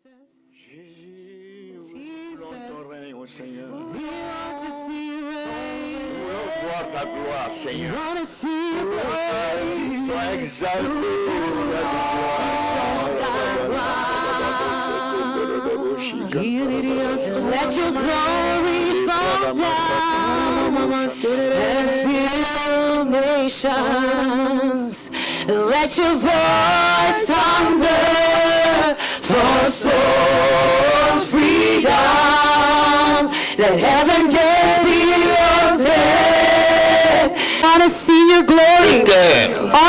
Jesus, ton règne, au Seigneur. we want to see you reign. Nous voulons voir ta gloire, We Seigneur. want to see you reign. Sois exalté. Let your glory fall down and fill nations. Let your voice thunder for souls freedom. Let heaven gates be lifted. I want to see your glory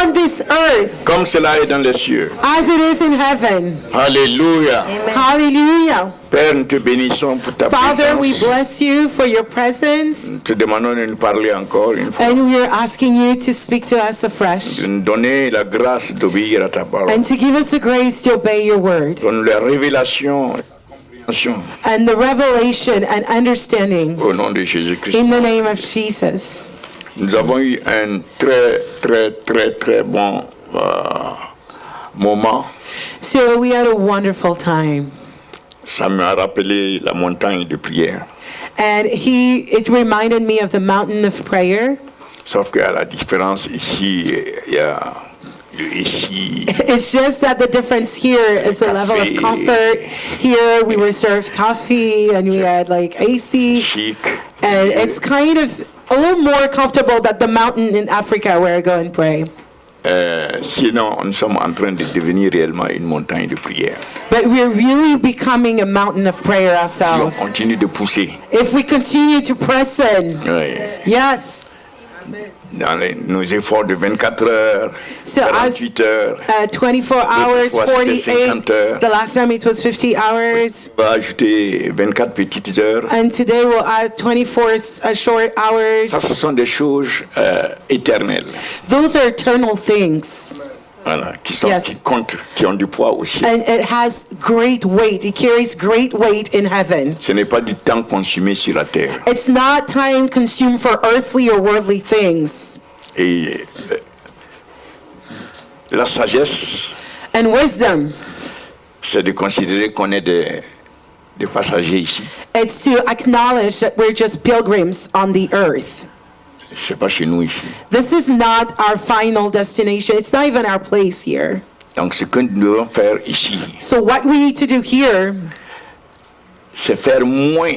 on this earth Comme cela est dans les cieux. as it is in heaven. Alléluia. Hallelujah. Père, nous te bénissons pour ta Father, we présence. bless you for your presence, Nous te demandons de nous parler encore une fois. and we are asking you to speak to us afresh De nous donner la grâce d'obéir à ta parole. and to give us the grace to obey your word Donne-nous la révélation et la compréhension and the revelation and understanding au nom de Jésus-Christ. in the name of Jesus. Nous avons eu un très bon moment. So we had a wonderful time, Ça m'a rappelé la montagne de prière. and it reminded me of the mountain of prayer. Sauf qu'à la différence ici, il y a ici, It's just that the difference here is the level of comfort. Here we were served coffee and we had like AC, chic. and it's kind of a little more comfortable than the mountain in Africa where I go and pray. Sinon, nous sommes en train de devenir réellement une montagne de prière. But we're really becoming a mountain of prayer Si on ourselves. continue de pousser If we continue to press in. oui, Yes. dans nos efforts de 24 heures, So 48 heures, 24 hours, fois, c'était 50 heures. 48. The last time it was 50 hours. on va ajouter 24 petites heures. And today we'll add 24 short hours. Ça, ce sont des choses éternelles, Those are eternal things. voilà, qui Yes. comptent, qui ont du poids aussi. And it has great weight. It carries great weight in heaven. Ce n'est pas du temps consumé sur la terre. It's not time consumed for earthly or worldly things. Et la sagesse, And wisdom, c'est de considérer qu'on est des passagers ici. it's to acknowledge that we're just pilgrims on the earth. C'est pas chez nous ici. This is not our final destination. It's not even our place here. Donc ce que nous devons faire ici, So what we need to do here c'est faire moins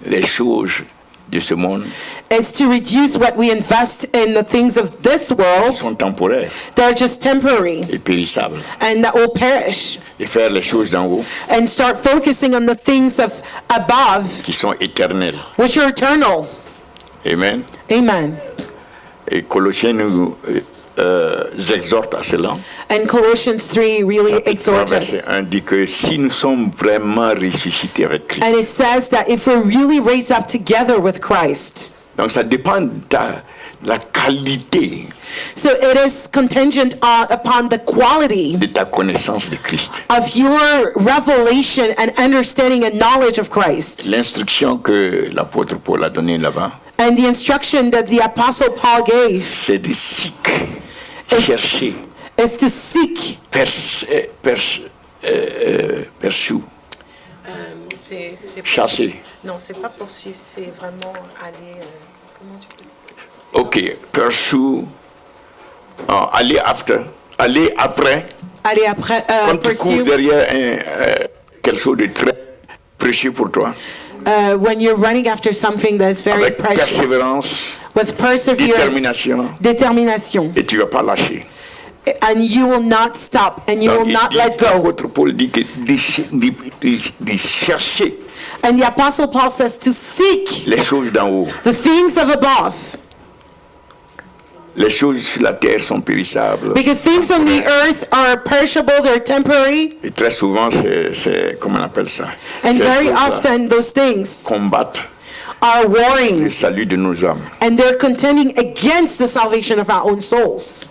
les choses de ce monde is to reduce what we invest in the things of this qui world sont temporaires that are just temporary et périssables, and that will perish, et faire les choses d'en haut and start focusing on the things of above, qui sont éternelles. which are eternal. Amen. Amen. Et Colossiens nous exhorte à cela. And Colossians 3 really Chapitre 3, exhorts verset us. 1 dit que si nous sommes vraiment ressuscités avec Christ, And it says that if we're really raised up together with Christ, donc ça dépend de la qualité so it is contingent upon the quality de ta connaissance de Christ. of your revelation and understanding and knowledge of Christ. L'instruction que l'apôtre Paul a donnée là-bas, And the instruction that the Apostle Paul gave c'est de chercher, is to seek. chasser. Non, c'est pas poursuivre, c'est vraiment aller. Comment tu peux dire? Ok, pursue, aller after, aller après. Aller après, Quand tu cours pursue. derrière quelque chose de très précieux pour toi, When you're running after something that's very avec precious, persévérance, with perseverance, détermination, et tu ne vas pas lâcher. and you will not stop, and you Donc, will not let go. L'apôtre Paul dit que de chercher And the Apostle Paul says to seek les choses d'en haut. the things of above, Les choses sur la terre sont périssables. because things on the earth are perishable, they're temporary, Et très souvent, c'est comment on appelle ça? and Ces very choses-là often those things combattent are le warring, salut de nos âmes. and they're contending against the salvation of our own souls.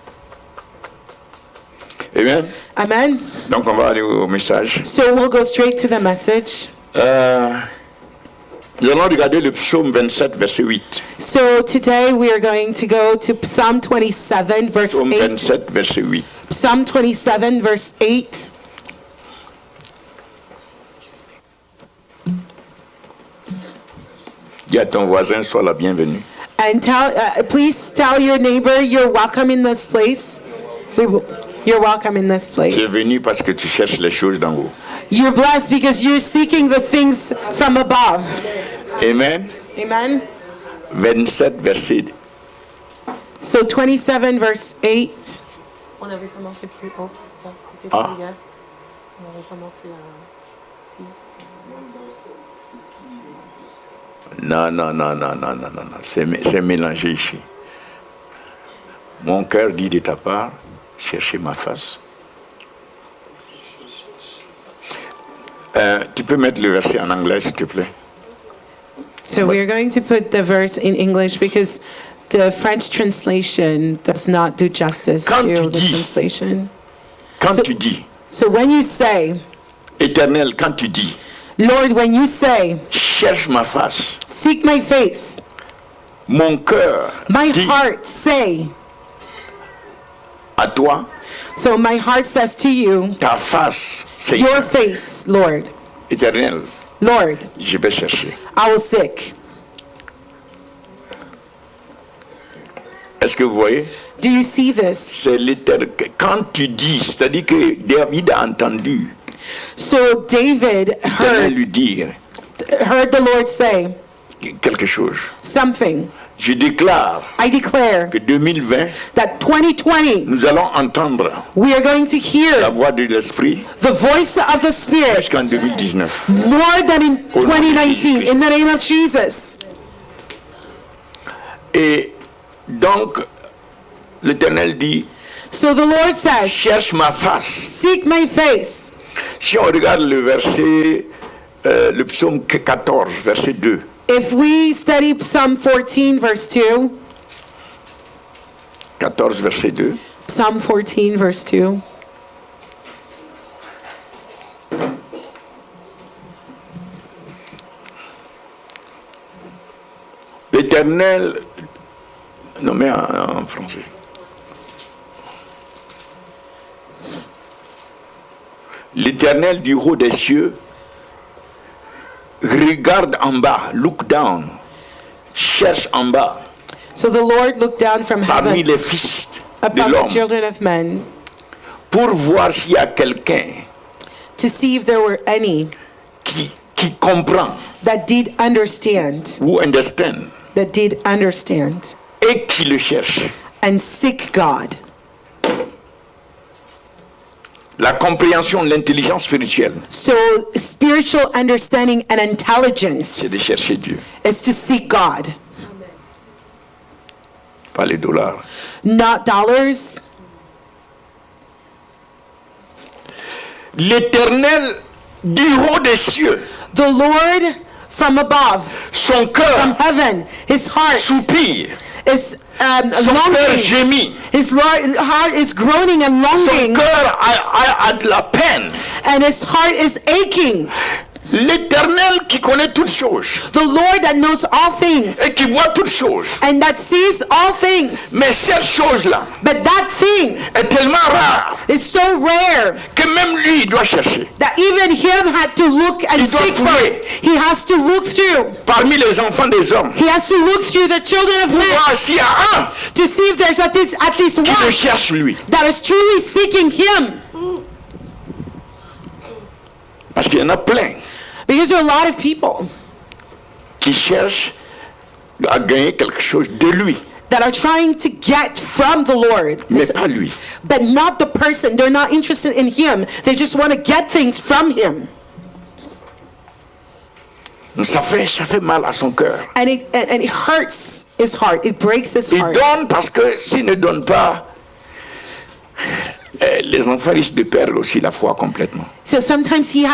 Amen. Amen. Donc on va aller au message. So we'll go straight to the message. Nous allons regarder le psaume 27, verset 8. So today we are going to go to Psalm 27, verse Psaume 8. 27, verset 8. Psalm 27, verse 8. Dis à ton voisin, sois la bienvenue. And please tell your neighbor you're welcome in this place. You're welcome in this Tu es place. venu parce que tu cherches les choses d'en haut. You're blessed because you're seeking the things from above. Amen. Amen. 27, verset. So 27 verse 8. On avait commencé plus haut, pasteur. C'était Ah. plus hier. On avait commencé à 6. Non. C'est mélangé ici. Mon cœur dit de ta part, cherchez ma face. Tu peux mettre le verset en anglais, s'il te plaît. So we are going to put the verse in English because the French translation does not do justice Quand to tu the dis- translation. Quand So- tu dis, So when you say, Éternel, quand tu dis, Lord, when you say, cherche ma face, seek my face, mon cœur my dit heart say, à toi, so my heart says to you, ta face, c'est your face, Lord, Éternel, Lord, je vais chercher. I will seek. Est-ce que vous voyez? Do you see this? C'est l'éternel. Quand tu dis, c'est-à-dire que David a entendu So David l'Éternel lui dire heard the Lord say quelque chose. something. Je déclare I declare que 2020, that 2020, nous allons entendre we are going to la hear voix de l'Esprit the voice of the Spirit jusqu'en 2019. more than in 2019, in the name of Jesus. Et donc, l'Éternel dit, So the Lord says, cherche ma face. seek my face. Si on regarde le verset, le psaume 14, verset 2, If we study Psalm 14, verse 2, 14, verset 2, Psalm 14, verse 2. l'Éternel, non mais en français. L'Éternel du haut des cieux regarde en bas, look down, cherche en bas, So the Lord looked down from parmi heaven les fils de upon the l'homme, children of men pour voir s'il y a quelqu'un to see if there were any qui comprend that did understand, ou understand et qui le cherche. and seek God. La compréhension de l'intelligence spirituelle, So spiritual understanding and c'est de intelligence chercher Dieu, is to seek God, pas les dollars. not dollars. L'Éternel du haut des cieux, The Lord from above, son from cœur heaven, his heart soupire, is son cœur longing. gémit, His heart is groaning and son longing, cœur a de la peine. and his heart is aching. L'Éternel qui connaît toutes choses The Lord that knows all things et qui voit toutes choses. and that sees all things. Mais cette chose-là But that thing est tellement rare is so rare que même lui, il doit chercher. that even him had to look and Il doit seek for fouiller. it. He has to look through. Parmi les enfants des hommes, He has to look through the children of men voir s'il y a un to see if there's at least qui le one cherche lui. that is truly seeking him. Parce qu'il y en a plein Because there are a lot of people qui cherchent à gagner quelque chose de lui, that are trying to get from the Lord, mais pas lui. but not the person. They're not interested in him. They just want to get things from him. Ça fait mal à son cœur. And it hurts his heart. It breaks his Il heart. donne parce que s'il ne donne pas, les enfants risquent de perdre aussi la foi complètement. So sometimes he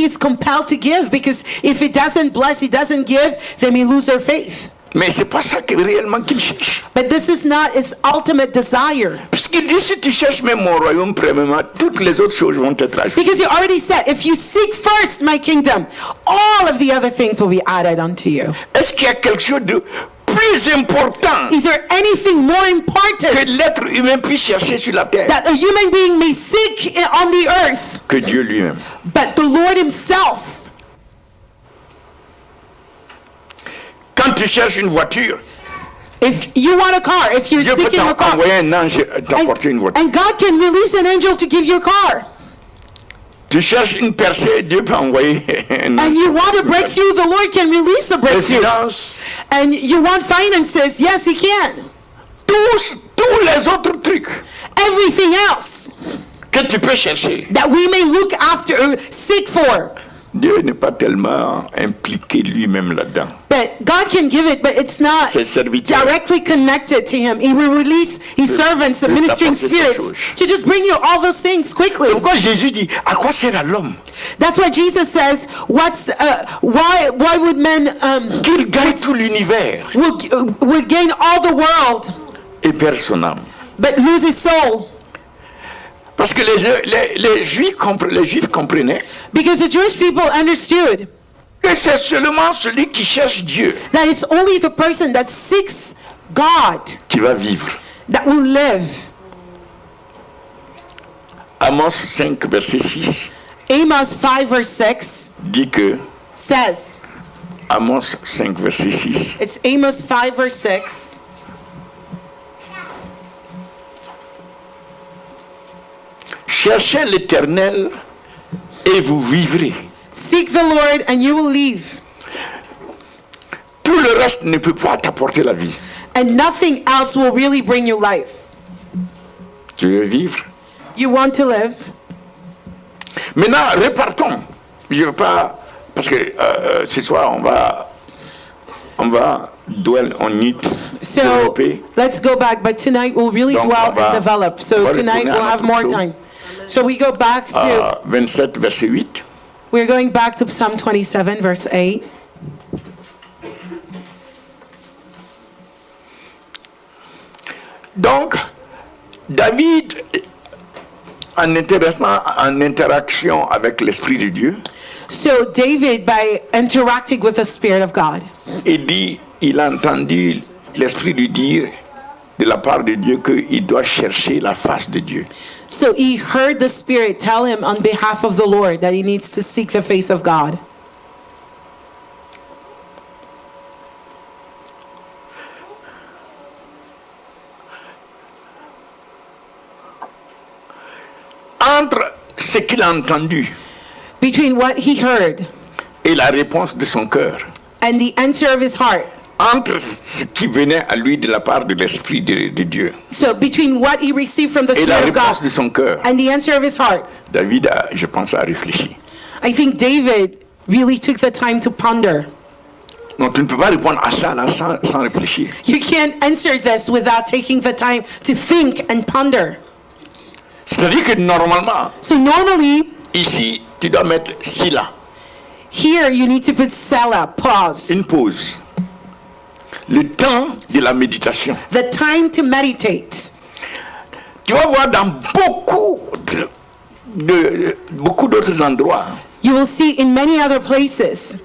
is compelled to give, because if he doesn't bless, he doesn't give, they may lose their faith. Mais c'est pas ça que réellement qu'il cherche. But this is not his ultimate desire. Puisqu'il dit, si tu cherches même mon royaume premièrement, toutes les autres choses vont être ajoutées. Because he already said, if you seek first my kingdom, all of the other things will be added unto you. Est-ce qu'il y a quelque chose de plus plus important Is there anything more que important l'être humain puisse chercher sur la terre that a human being may seek on the earth que Dieu lui-même? but the Lord himself? Quand tu cherches une voiture, If you want a car, if you're Dieu peut seeking a car, t'envoyer un ange t'apporter une voiture. and God can release an angel to give you a car. Tu cherches une percée, Dieu peut envoyer un And ange. you want a breakthrough, the Lord can release a Les breakthrough. finances, And you want finances, yes, he can. tous les autres trucs Everything else que tu peux chercher. that we may look after, seek for. Dieu n'est pas tellement impliqué lui-même là-dedans. But God can give it, but it's not Ses serviteurs. directly connected to him. He will release his servants, the peut ministering t'apporter ces spirits, choses. to just bring you all those things quickly. C'est pourquoi Jésus dit, à quoi sert à l'homme That's why Jesus says, why would men qu'il gagne tout l'univers would gain all the world et perd son âme? but lose his soul? Parce que les Juifs comprenaient Because the Jewish people understood que c'est seulement celui qui cherche Dieu that it's only the person that seeks God qui va vivre. that will live. Amos 5, verset 6 Amos 5 verse 6 dit que, says, Amos 5, verset 6, it's Amos 5 verse 6, cherchez l'Éternel et vous vivrez. seek the Lord and you will live, Tout le reste ne peut pas t'apporter la vie. and nothing else will really bring you life. Tu veux vivre? You want to live? Maintenant, repartons. Je veux pas, parce que ce soir, on va dwell on it, So développer. let's go back, but tonight we'll really Donc, dwell on va- and develop. on So va tonight retourner à we'll have notre more psaume. time. So we go back to, 27, verset 8. we're going back to Psalm 27 verse 8. Donc, David, en interaction avec l'Esprit de Dieu, So David, by interacting with the Spirit of God, il a entendu l'Esprit lui dire de la part de Dieu qu'il doit chercher la face de Dieu. so he heard the Spirit tell him on behalf of the Lord that he needs to seek the face of God. Entre ce qu'il a entendu Between what he heard et la réponse de son cœur, and the answer of his heart, entre ce qui venait à lui de la part de l'Esprit de Dieu so between what he received from the et la Spirit of God réponse de son cœur, and the answer of his heart, David, je pense, a réfléchi. I think David really took the time to ponder. Donc tu ne peux pas répondre à ça là, sans réfléchir. You can't answer this without taking the time to think and ponder. C'est-à-dire que normalement, So normally, ici, tu dois mettre Sila, here you need to put Selah, pause, une pause. Le temps de la méditation. the time to meditate. Tu vas voir dans beaucoup d'autres endroits, You will see in many other places,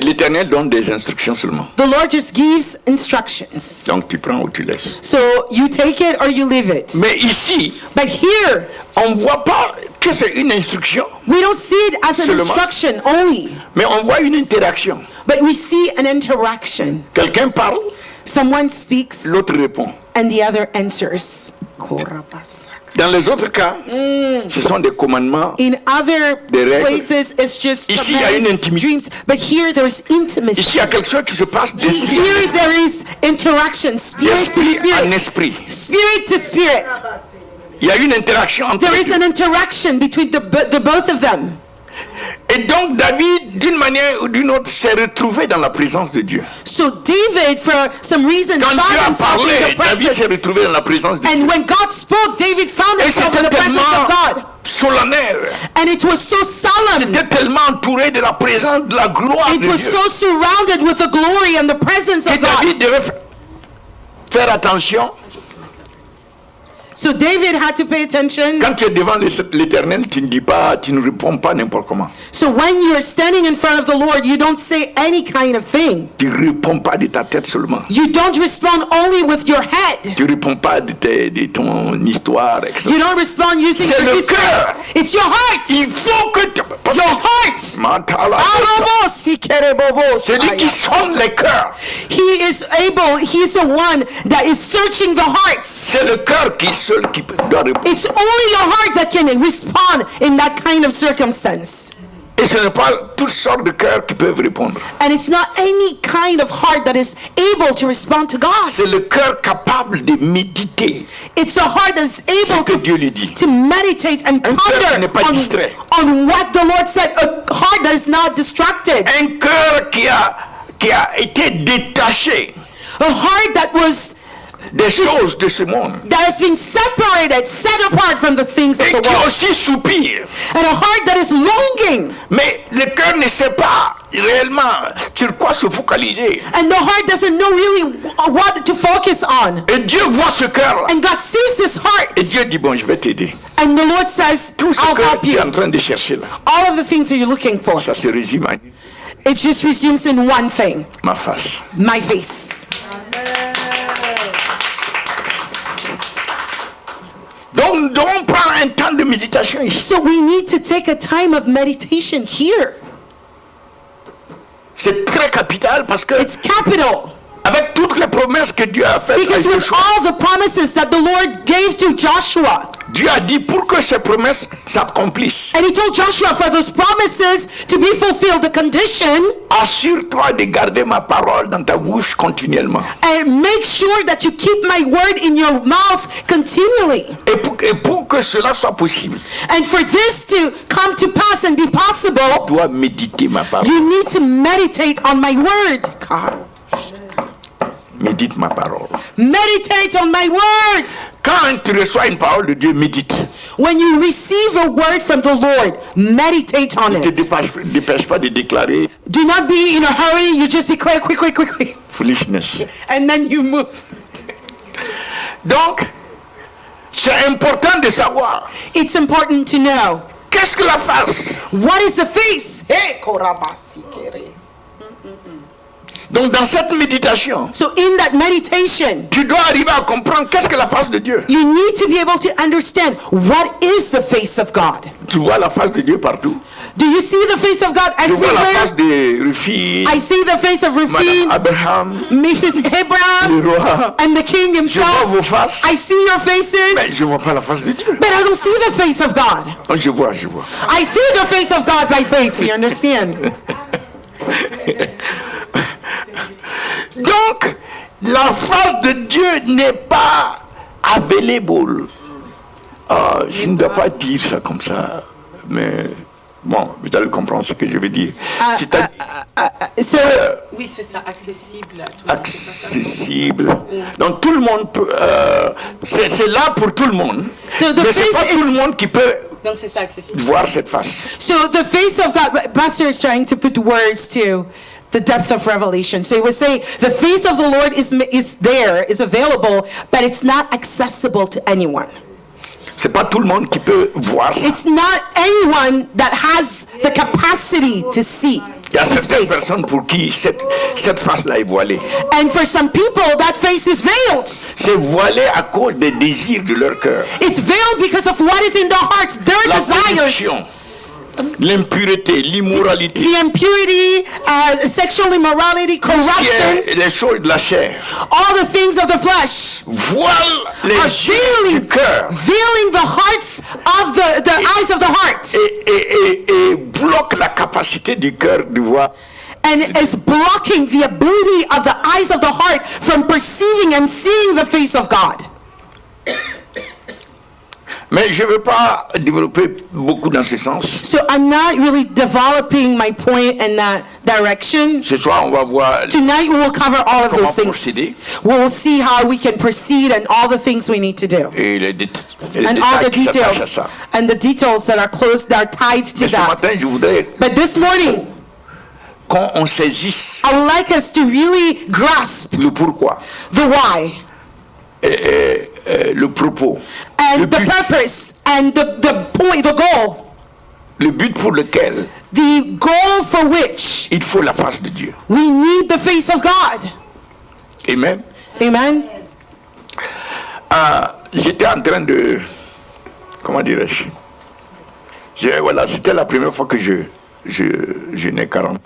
l'Éternel donne des instructions seulement. the Lord just gives instructions. Donc tu prends ou tu laisses. So you take it or you leave it. Mais ici, But here, on ne voit pas que c'est une instruction, we don't see it as an Seulement. instruction only, mais on voit une interaction. but we see an interaction. Quelqu'un parle, Someone speaks l'autre répond. and the other answers. Dans les autres cas, ce sont des commandements. In other Des règles. places, it's just Ici, il y a une commands, intimité. dreams. But here, there is intimacy. Ici, il y a quelque chose qui se passe d'esprit en Here, esprit. there is interaction, spirit to D'esprit en spirit, esprit. spirit to spirit. Il y a une interaction entre There les is deux. an interaction between the both of them. Et donc David, d'une manière ou d'une autre, s'est retrouvé dans la présence de Dieu. So David, for some reason, Quand found Dieu a himself in parlé, the David s'est presence. retrouvé dans la présence de Dieu. And when God spoke, David found Et himself in c'était the presence tellement of God. solennel. And it was so solemn. C'était tellement entouré de la présence, de la gloire It de was Dieu. so surrounded with the glory and the presence Et of God. David devait faire attention So David had to pay attention. Quand tu es devant l'Éternel, tu ne réponds pas n'importe comment. So when you're standing in front of the Lord, you don't say any kind of thing. Tu ne réponds pas de ta tête seulement. You don't respond only with your head. Tu ne réponds pas de ton histoire, etc. You don't respond using C'est your le history. cœur. It's your heart. Il faut que tu... parce Your que- heart. Matala- C'est lui qui sonde les cœurs. He is able, he's the one that is searching the hearts. C'est le cœur qui seul qui doit répondre. It's only your heart that can respond in that kind of circumstance. Et ce n'est pas toutes sortes de cœurs qui peuvent répondre. And it's not any kind of heart that is able to respond to God. C'est le cœur capable de méditer. It's a heart that is Ce able que Dieu lui dit. to meditate and Un cœur qui n'est pas ponder distrait. on what the Lord said. A heart that is not distracted. Un cœur qui a été détaché A heart that was des choses de ce monde. that has been separated, set apart from the things of Et the qui world. aussi soupire. And a heart that is longing. Mais le cœur ne sait pas réellement sur quoi se focaliser. And the heart doesn't know really what to focus on. Et Dieu voit ce cœur-là. And God sees this heart. Et Dieu dit, bon, je vais t'aider. And the Lord says, Tout ce I'll que help tu es you. en train de chercher là, All of the things that you're looking for. ça se résume à It just resumes in one thing. ma face. My face. Donc, on prend un temps de méditation ici. So we need to take a time of meditation here. C'est très capital parce que It's capital. avec toutes les promesses que Dieu a faites, Because à with Joshua, all the promises that the Lord gave to Joshua, Dieu a dit pour que ces promesses s'accomplissent, and he told Joshua for those promises to be fulfilled, the condition, assure-toi de garder ma parole dans ta bouche continuellement. and make sure that you keep my word in your mouth continually. Et pour que cela soit possible, And for this to come to pass and be tu possible, dois méditer ma parole. you need to meditate on my word. God, Médite ma parole. meditate on my word. Quand tu reçois une parole de Dieu, médite. When you receive a word from the Lord, meditate on Ne te it. dépêche pas de déclarer Do not be in a hurry. You just declare quickly, foolishness. and then you move. Donc, c'est important de savoir It's important to know qu'est-ce que la face. what is the face. Hey, korabasi kere. Donc, dans cette méditation, So in that meditation, tu dois arriver à comprendre qu'est-ce que la face de Dieu. you need to be able to understand what is the face of God. Tu vois la face de Dieu partout. Do you see the face of God Tu vois la face everywhere? de Rufi, I see the face of Madame Rufin, Abraham, Mrs. Abraham, le roi. and the king Je vois himself. vos faces, I see your mais faces, je ne vois pas la face de Dieu. but I don't see the face of God. Oh, je vois. I see the face of God by faith. You understand? Donc, la face de Dieu n'est pas available. Je ne dois pas dire ça comme ça, mais bon, vous allez comprendre ce que je veux dire. C'est-à-dire So, Oui, c'est ça, accessible. accessible. Donc tout le monde peut. C'est là pour tout le monde. So the Mais c'est face pas tout is- le monde qui peut Donc c'est ça, accessible. voir cette face. so the face of God, Pastor is trying to put words to the depth of revelation. So he was saying the face of the Lord is there, is available, but it's not accessible to anyone. C'est pas tout le monde qui peut voir ça. It's not anyone that has the capacity to see Il y a his certaines face. personnes pour qui cette face-là est voilée. And for some people, that face is veiled. C'est voilé à cause des désirs de leur cœur. It's veiled because of what is in their hearts, their La desires. corruption, l'impureté, l'immoralité, The impurity, sexual immorality, qui corruption, est les choses de la chair, all the things of the flesh voile les are yeux du cœur veiling the hearts of the eyes of the heart, et bloque la capacité du cœur de voir. and is blocking the ability of the eyes of the heart from perceiving and seeing the face of God. Mais je ne veux pas développer beaucoup dans ce sens. So I'm not really developing my point in that direction. Ce soir, on va voir Tonight we will cover all of Comment those things. procéder. We will see how we can proceed and all the things we need to do. et les And all the détails qui s'attachent à details ça. and the details that are close, that are tied to Mais ce that. matin, je voudrais But this morning, qu'on saisisse I would like us to really grasp le pourquoi. the why. le propos, le and the but, purpose and the point, the goal, le but pour lequel the goal for which il faut la face de Dieu. we need the face of God. Amen. Amen. J'étais en train de... Comment dirais-je? Voilà, c'était la première fois que je n'ai 40.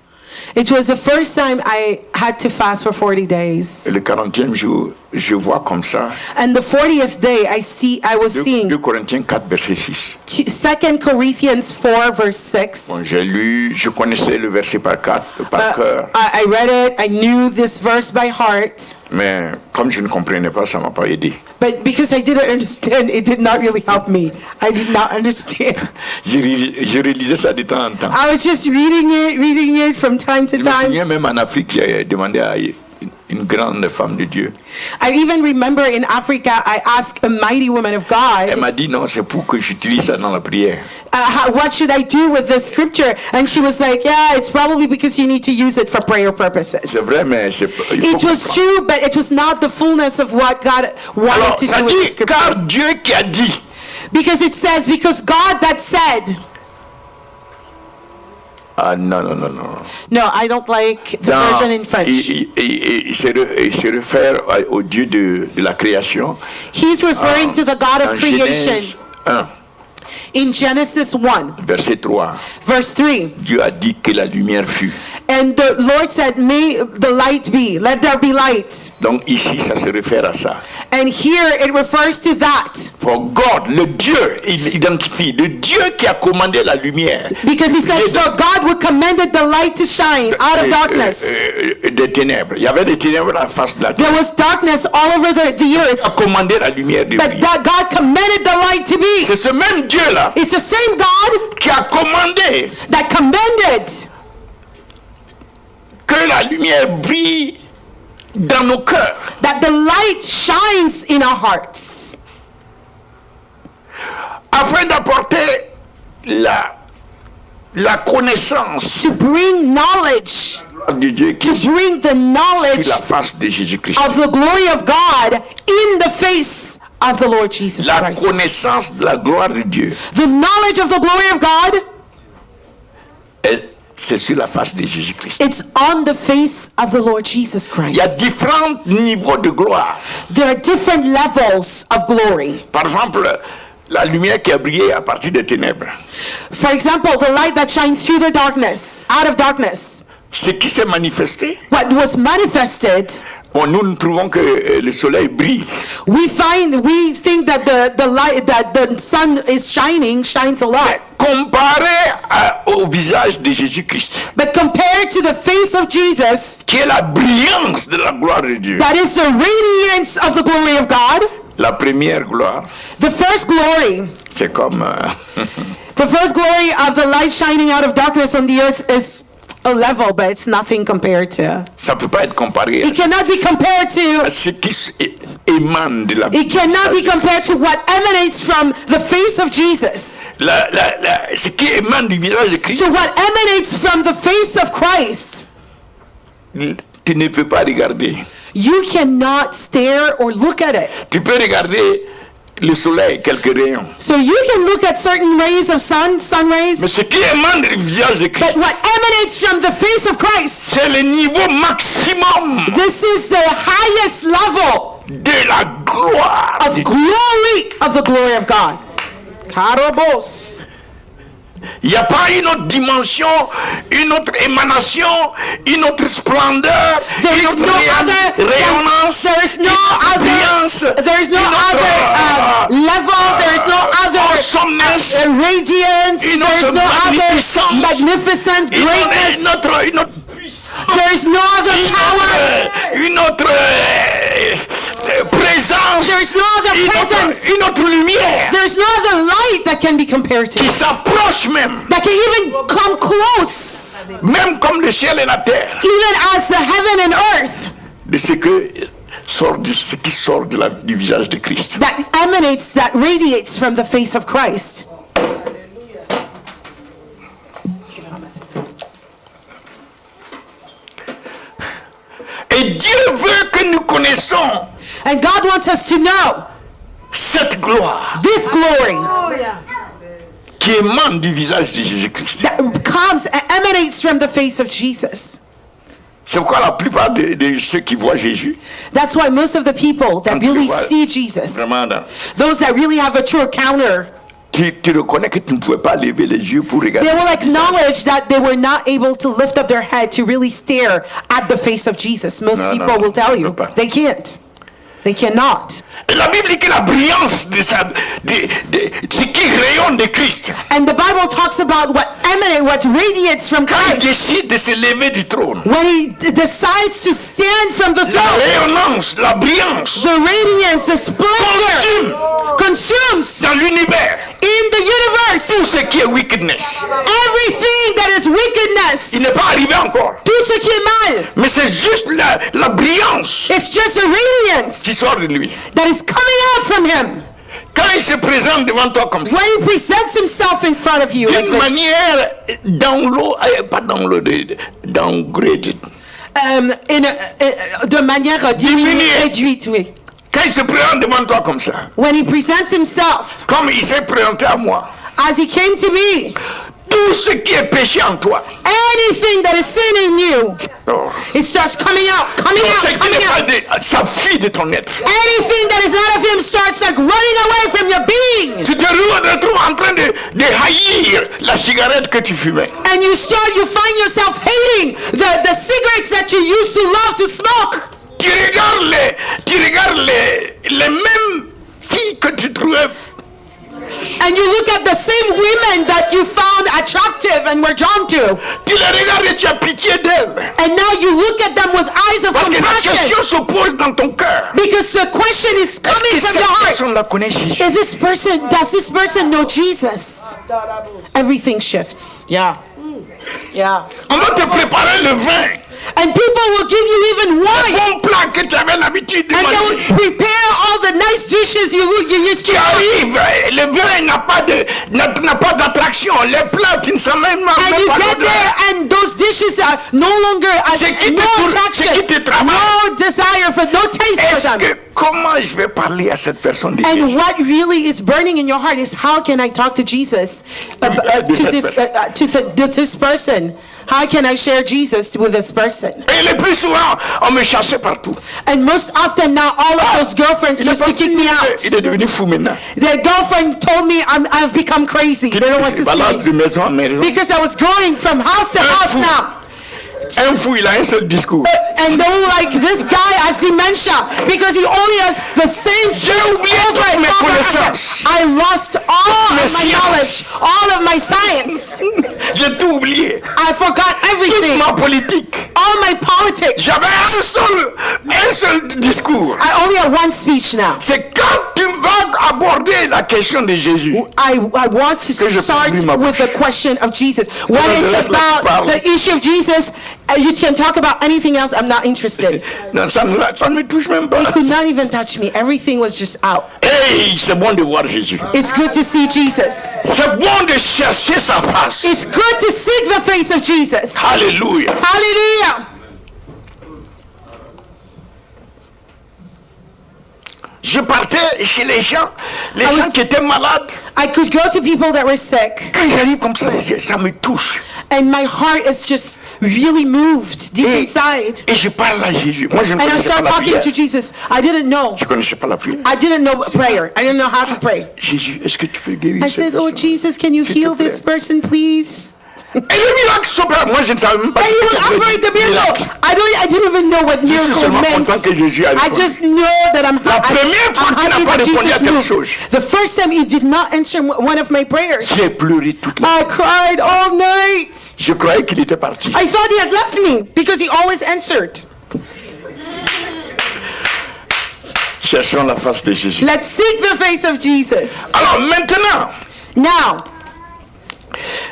It was the first time I had to fast for 40 days. Et le 40e jour, je vois comme ça, And the 40th day, I was 2 seeing 2 Corinthiens 4, verset 6. 2 Corinthians 4, verse 6. Bon, j'ai lu, je connaissais le verset par cœur, I read it. I knew this verse by heart. mais comme je ne comprenais pas, ça ne m'a pas aidé. But because I didn't understand, it did not really help me. I did not understand. Je relisais ça de temps en temps. I was just reading it from time to Je me souviens time. même en Afrique, j'ai demandé à une grande femme de Dieu. I even remember in Africa, I asked a mighty woman of Elle God, m'a dit non, c'est pour que j'utilise ça dans la prière. what should I do with this scripture? And she was like, yeah, it's probably because you need to use it for prayer purposes. C'est vrai, mais il faut It was comprendre. true, but it was not the fullness of what God wanted Alors, to ça do with the dit, scripture. car Dieu qui a dit, Because it says, because God that said. ah non. No, I don't like the Dans- version in French. il se réfère au Dieu de la création. He's referring to the God En of creation. Genèse 1, In Genesis 1, verset 3, verse 3. Dieu a dit que la lumière fut. And the Lord said, may the light be, let there be light. Donc ici, ça se réfère à ça. And here it refers to that. For God, le Dieu, il identifie le Dieu qui a commandé la lumière. Because he says, for God would commanded the light to shine out of darkness. Des ténèbres. Il y avait des ténèbres à la face de la terre. There was darkness all over the Il a earth. commandé la lumière de But briller. God commanded the light to be. C'est ce même Dieu-là It's the same God qui a commandé that commanded que la lumière brille dans nos cœurs. that the light shines in our hearts. Afin d'apporter la connaissance To bring knowledge, de Dieu qui to est bring the sur knowledge la face de Jésus-Christ. of the glory of God in the face of the Lord Jesus La Christ. connaissance de la gloire de Dieu, The knowledge of the glory of God, c'est sur la face de Jésus-Christ. it's on the face of the Lord Jesus Il y a Christ. différents niveaux de gloire. There are different levels of glory. Par exemple, la lumière qui a brillé à partir des ténèbres. For example, the light that shines through the darkness, out of darkness. Ce qui s'est manifesté, What was manifested, bon, nous trouvons que le soleil brille. we think that the light, that the sun is shines a lot. Comparé au visage de Jésus-Christ, But compared to the face of Jesus, qui est la brillance de la gloire de Dieu. that is the radiance of the glory of God, La première gloire, the first glory, c'est comme the first glory of the light shining out of darkness on the earth is a level, but it's nothing compared to. ça peut pas être comparé It cannot be compared à to. ce qui émane de la It cannot be compared to what emanates from the face of Jesus. ce qui émane du visage de Christ. So what emanates from the face of Christ, Tu ne peux pas regarder. you cannot stare or look at it. Tu peux regarder le soleil, quelques rayons. So you can look at certain rays of sun Mais rays, ce qui émane du visage de but Christ, what emanates from the face of Christ, c'est le niveau maximum this is the highest level de la gloire. of glory of the glory of God. Karabos. Il n'y a pas une autre dimension, une autre émanation, une autre splendeur, There une is autre no other. rayonnance, There is no une brillance, other. There is no une autre, other level. There is no other awesomeness, radiance. une There is autre no other magnificence, magnificent greatness. une autre There is no other power. une autre présence, There is no other presence. une autre lumière There is no other light that can be compared to qui this. s'approche même, That can even come close, même comme le ciel et la terre, even as the heaven and earth, de ce qui sort du visage de Christ. that emanates, that radiates from the face of Christ. Et Dieu veut que nous connaissons And God wants us to know cette gloire this glory qui émane du visage de Jésus-Christ. that comes and emanates from the face of Jesus. C'est pourquoi la plupart de ceux qui voient Jésus, That's why most of the people that quand tu really le vois see Jesus, vraiment those that really have a true encounter, tu reconnais que tu ne pouvais pas lever les yeux pour regarder. they will acknowledge that they were not able to lift up their head to really stare at the face of Jesus. Most No, people no, will tell they you can't. they can't. They cannot. Et la Bible dit que la brillance de ce qui rayonne de Christ, And the Bible talks about what emanates, what radiates from quand il Christ. décide de se lever du trône, When he decides to stand from the la throne, rayonnance, la brillance the radiance, the splendor consumes dans l'univers in the universe tout ce qui est wickedness. everything that is wickedness, Il n'est pas arrivé encore, tout ce qui est mal. mais c'est juste la brillance It's just a radiance qui sort de lui. that is coming out from him Quand il se présente devant toi comme ça, when he presents himself in front of you like d'une this, manière pas downgraded. De manière diminuée, Diminuée. réduite, oui. Quand il se présente devant toi comme ça, When he presents himself comme il s'est présenté à moi, as he came to me, tout ce qui est péché en toi, anything that is sin in you, oh, it starts coming out, coming tout ce out, qui coming n'est pas out. ça fuit de ton être. Anything that is not of him starts like running away from your being. Tu te retrouves en train de haïr la cigarette que tu fumais. And you find yourself hating the cigarettes that you used to love to smoke. Tu regardes les mêmes filles que tu trouvais. And you look at the same women that you found attractive and were drawn to. Tu les regardes et tu as pitié d'elles. And now you look at them with eyes of Parce que la compassion. question se pose dans ton cœur. Because the question is Est-ce coming que from cette your heart. personne la connaît Jésus? Does this person know Jesus? Everything shifts. Yeah. Yeah. On va te préparer le vin. And people will give you even wine. Bon plat que tu avais l'habitude de And they manger. will prepare all the nice dishes you used Tu to eat. arrives, le vin n'a pas d'attraction. Les plats, tu ne sais même And même you pas get l'odeur. there and those dishes are no longer C'est qui no te attraction, travaille. no desire for, no taste for Est-ce them. que comment je vais parler à cette personne de And Jésus? what really is burning in your heart is how can I talk to Jesus, to this person? How can I share Jesus with this person? Et le plus souvent, on me chassait partout. And most often now, all of those girlfriends Il est used to kick me out. Il est devenu fou maintenant. Their girlfriend told me I've become crazy. They don't want to Voilà, see de me. maison en maison. Because I was going from house to house now. Un fou, il a un seul discours. And they were like, this guy has dementia because he only has the same J'ai oublié over toutes and mes over connaissances. again. I lost all Mes of my sciences. knowledge, all of my science. J'ai tout oublié. I forgot Toute everything, ma politique. all my politics. J'avais un seul discours. I only have one speech now. C'est quand tu vas aborder la question de Jésus. I want to Que je start prie ma with the question of Jesus. When je it's laisse la about parole. the issue of Jesus, you can talk about anything else. I'm not interested. Non, ça ne me touche même pas. It could not even touch me. Everything was just out. Hey, c'est bon de voir Jésus. It's good to see Jesus. C'est bon de chercher sa face. It's good to seek the face of Jesus. Alléluia. Hallelujah. Je partais chez les gens qui étaient malades. I could go to people that were sick, Quand j'arrive comme ça me touche. and my heart is just really moved deep inside. Et je parle à Jésus. Moi, je ne And I connaissais pas start la talking prière. to Jesus. I didn't know. Je ne connaissais pas la prière. I didn't know prayer. I didn't know how to pray. Jésus, est-ce que tu peux guérir I cette said, "Oh personne? Jesus, can you S'il te heal plaît. this person, please?" Et le miracle s'opère. Moi, je ne savais même pas And ce he que would ça voulait operate dire, the miracle. I didn't even know what Je suis miracle seulement meant. content que Jésus a I répondu. just know that I'm La première fois I'm qu'il n'a happy pas that répondu à Jesus quelque moved. chose. The first time he did not answer one of my prayers. J'ai pleuré toute la nuit. I cried all night. Je croyais qu'il était parti. I thought he had left me because he always answered. Cherchons la face de Jésus. Let's seek the face of Jesus. Alors maintenant, Now,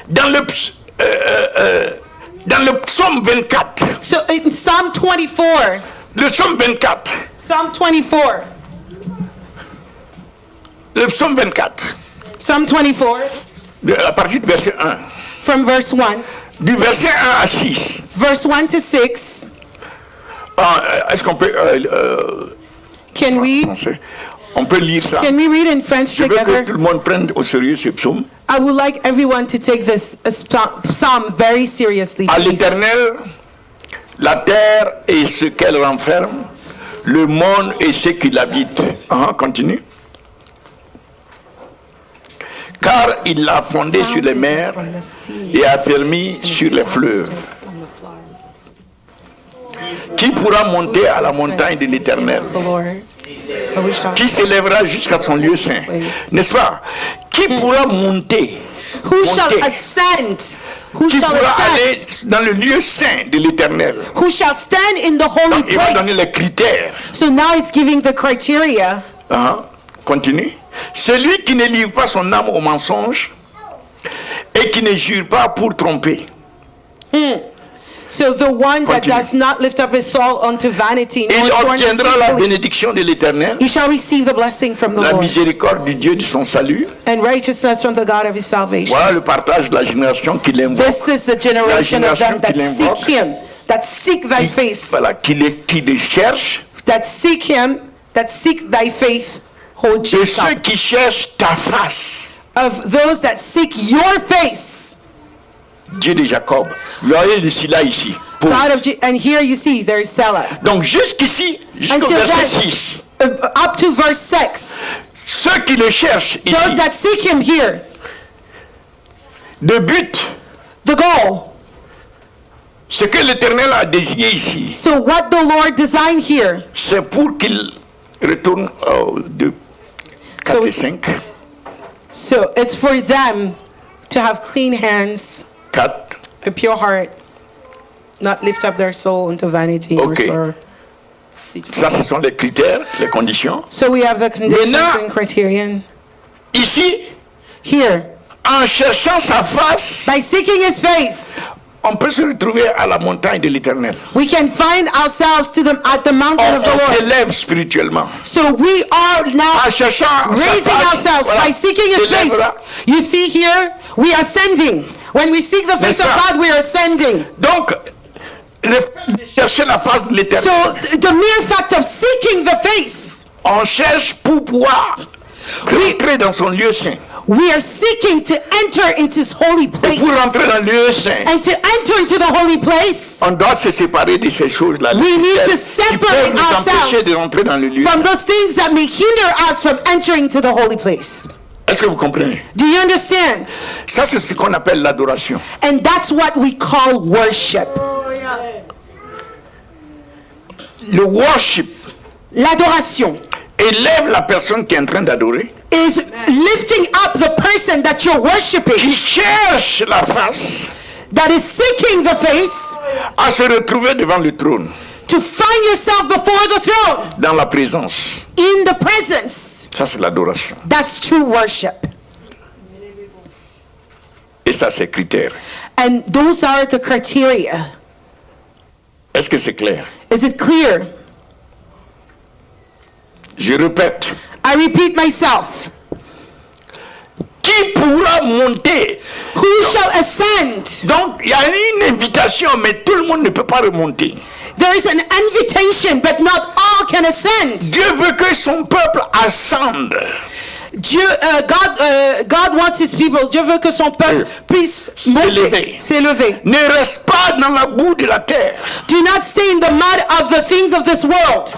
dans le psaume 24, so in Psalm 24, le psaume 24, Psalm 24, le psaume 24, Psalm 24, à partir du verset 1, from verse 1, du verset 1 à 6, verse 1 to 6, est-ce qu'on peut can we? français? On peut lire ça. Can we read in French Je veux que together? tout le monde prenne au sérieux ce psaume. I would like everyone to take this psalm very seriously, À please. l'Éternel, la terre et ce qu'elle renferme, le monde et ceux qui l'habitent. Continue. Car il l'a fondé sur les mers On the sea, et affermi sur les fleuves. on the floods. Qui pourra monter à la montagne de l'Éternel? The Lord, but we shall- Qui s'élèvera jusqu'à son lieu saint? N'est-ce pas? Qui pourra monter? Who shall Monter. ascend? Who Qui shall pourra aller ascend? dans le lieu saint de l'Éternel? Who shall stand in the holy Donc, il va donner place? les critères. So now it's giving the criteria. Continue. Celui qui ne livre pas son âme au mensonge et qui ne jure pas pour tromper. So the one that Continue. does not lift up his soul unto vanity, nor Il sworn obtiendra la deceitfully, bénédiction de l'Éternel, he shall receive the blessing from the la Lord, miséricorde du Dieu de son salut. and righteousness from the God of his salvation. Voilà le partage de la génération qui l'invoque. This is the generation of them that génération seek qui him, that seek thy face, Voilà, qui les cherche. that seek him, that seek thy faith, O De ceux Jacob. qui cherchent ta face. Of those that seek your face. Dieu de Jacob. Voyez ici, là, ici. Pour- God of and here you see there is Selah. Donc jusqu'ici, jusqu'au Until verset then, 6. Up to verse 6. Ceux qui le cherchent Those ici, that seek him here, le but, the goal. ce que l'Éternel a désigné ici, So what the Lord designed here, c'est pour qu'il retourne au 2, 4 et 5. so it's for them to have clean hands, 4. a pure heart, not lift up their soul into vanity or Okay. sorrow. Ça, ce sont les critères, les conditions. So we have the conditions Maintenant- and criterion. Ici, Here, en cherchant sa face, by seeking his face, on peut se retrouver à la montagne de l'Éternel. we can find ourselves at the mountain of the On Lord. s'élève spirituellement. So we are now En cherchant sa raising face, ourselves voilà, by seeking his face. s'élèvera. You see here, we are ascending. When we seek the face of N'est-ce pas? God, we are ascending. Donc, le fait de chercher la face de l'Éternel, So the mere fact of seeking the face, on cherche pour pouvoir rentrer dans son lieu saint. we are seeking to enter into his holy place. Pour rentrer dans le lieu saint, And to enter into the holy place, on doit se séparer de ces choses-là. We need to qui separate peuvent nous empêcher ourselves de rentrer dans le lieu from saint. those things that may hinder us from entering to the holy place. Est-ce que vous comprenez? Do you understand? Ça, c'est ce qu'on appelle l'adoration. And that's what we call worship. Le worship L'adoration élève la personne qui est en train d'adorer, is lifting up the person that you're worshiping, qui cherche la face, that is seeking the face, à se retrouver devant le trône, to find yourself before the throne, dans la présence. in the presence. Ça, c'est l'adoration. That's true worship. Et ça, c'est critère. And those are the criteria. Est-ce que c'est clair? Is it clear? Je répète. I repeat myself. Qui pourra monter? Who shall ascend? Donc, il y a une invitation, mais tout le monde ne peut pas remonter. There is an invitation, but not all can ascend. Dieu veut que son peuple ascende. Dieu, God wants his people. Dieu veut que son peuple puisse monter, s'élever. Ne reste pas dans la boue de la terre. Do not stay in the mud of the things of this world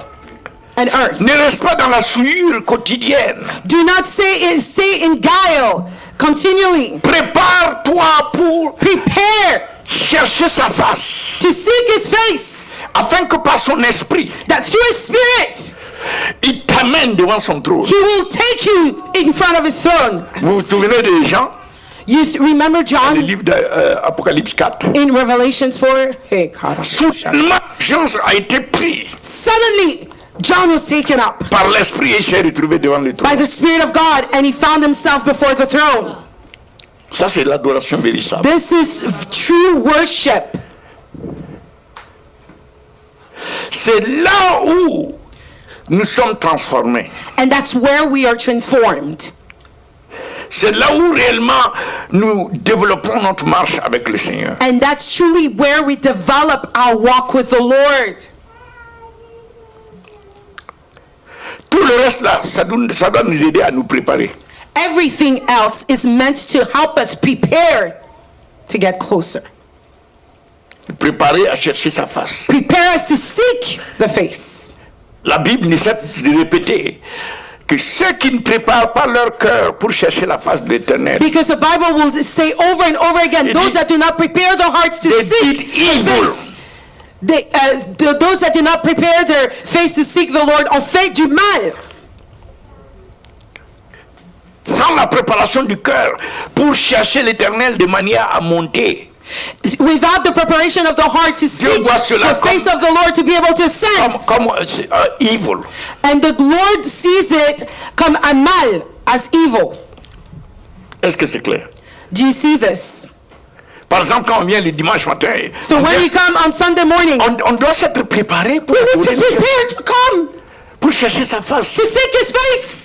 and earth. Ne reste pas dans la souillure quotidienne. Do not stay in guile continually. Prépare-toi pour Prepare chercher sa face, to seek his face, afin que par son esprit, that through his spirit, il t'amène devant son trône. he will take you in front of his throne. Vous vous souvenez de Jean, You remember le John livre d'Apocalypse 4? in Revelations 4? Hey, God. Soudainement, Jean a été pris Suddenly, John was taken up par l'esprit et s'est retrouvé devant le by trône. the Spirit of God, and he found himself before the throne. Ça, c'est l'adoration véritable. This is true worship. C'est là où nous sommes transformés. And that's where we are transformed. C'est là où réellement nous développons notre marche avec le Seigneur. And that's truly where we develop our walk with the Lord. Tout le reste là, ça doit nous aider à nous préparer. Everything else is meant to help us prepare to get closer. Préparer à chercher sa face. Prepare us to seek the face. La Bible ne cesse de répéter que ceux qui ne préparent pas leur cœur pour chercher la face de l'Éternel, Because the Bible will say over and over again, It those is- that do not prepare their hearts to they seek did the evil. face, those that do not prepare their face to seek the Lord ont fait du mal. sans la préparation du cœur pour chercher l'Éternel de manière à monter, Without the preparation of the heart to seek voit cela the face of the Lord to be able to ascend. comme evil. And the Lord sees it comme un mal, as evil. Est-ce que c'est clair? Do you see this? Par exemple, quand on vient le dimanche matin, So when we come on Sunday morning, on doit s'être préparé pour, we need to adorer le Seigneur, prepare to come pour chercher sa face. to seek His face.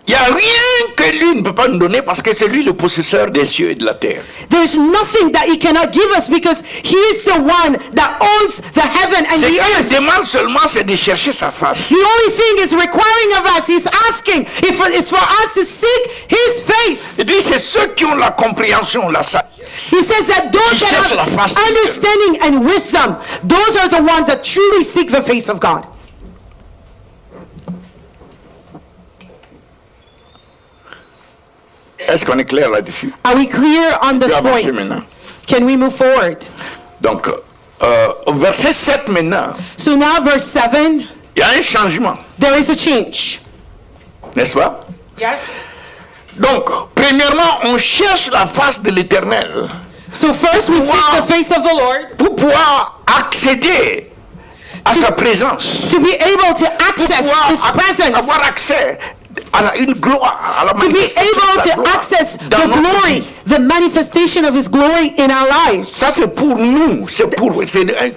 Il n'y a rien que lui ne peut pas nous donner parce que c'est lui le possesseur des cieux et de la terre. There's nothing that He cannot give us because He is the one that owns the heaven and Ce the qu'il earth. demande seulement, c'est de chercher sa face. The only thing is requiring of us, He's asking, if it's for us to seek His face. Il dit, c'est ceux qui ont la compréhension, la sagesse. He says that those that cherche la face de have understanding and wisdom, those are the ones that truly seek the face of God. Est-ce qu'on est clair là-dessus? Are we clear on this Puis avancer point? maintenant. Can we move forward? Donc, au verset 7 maintenant, So now verse 7, il y a un changement, there is a change. n'est-ce pas? Yes. Donc, premièrement, on cherche la face de l'Éternel So first we seek Wow. the face of the Lord pour pouvoir accéder à sa présence, to be able to access pouvoir His presence, avoir accès à une gloire, à la to be manifestation de able sa to gloire access dans the notre glory, vie. the manifestation of His glory in our lives. Ça c'est pour nous, c'est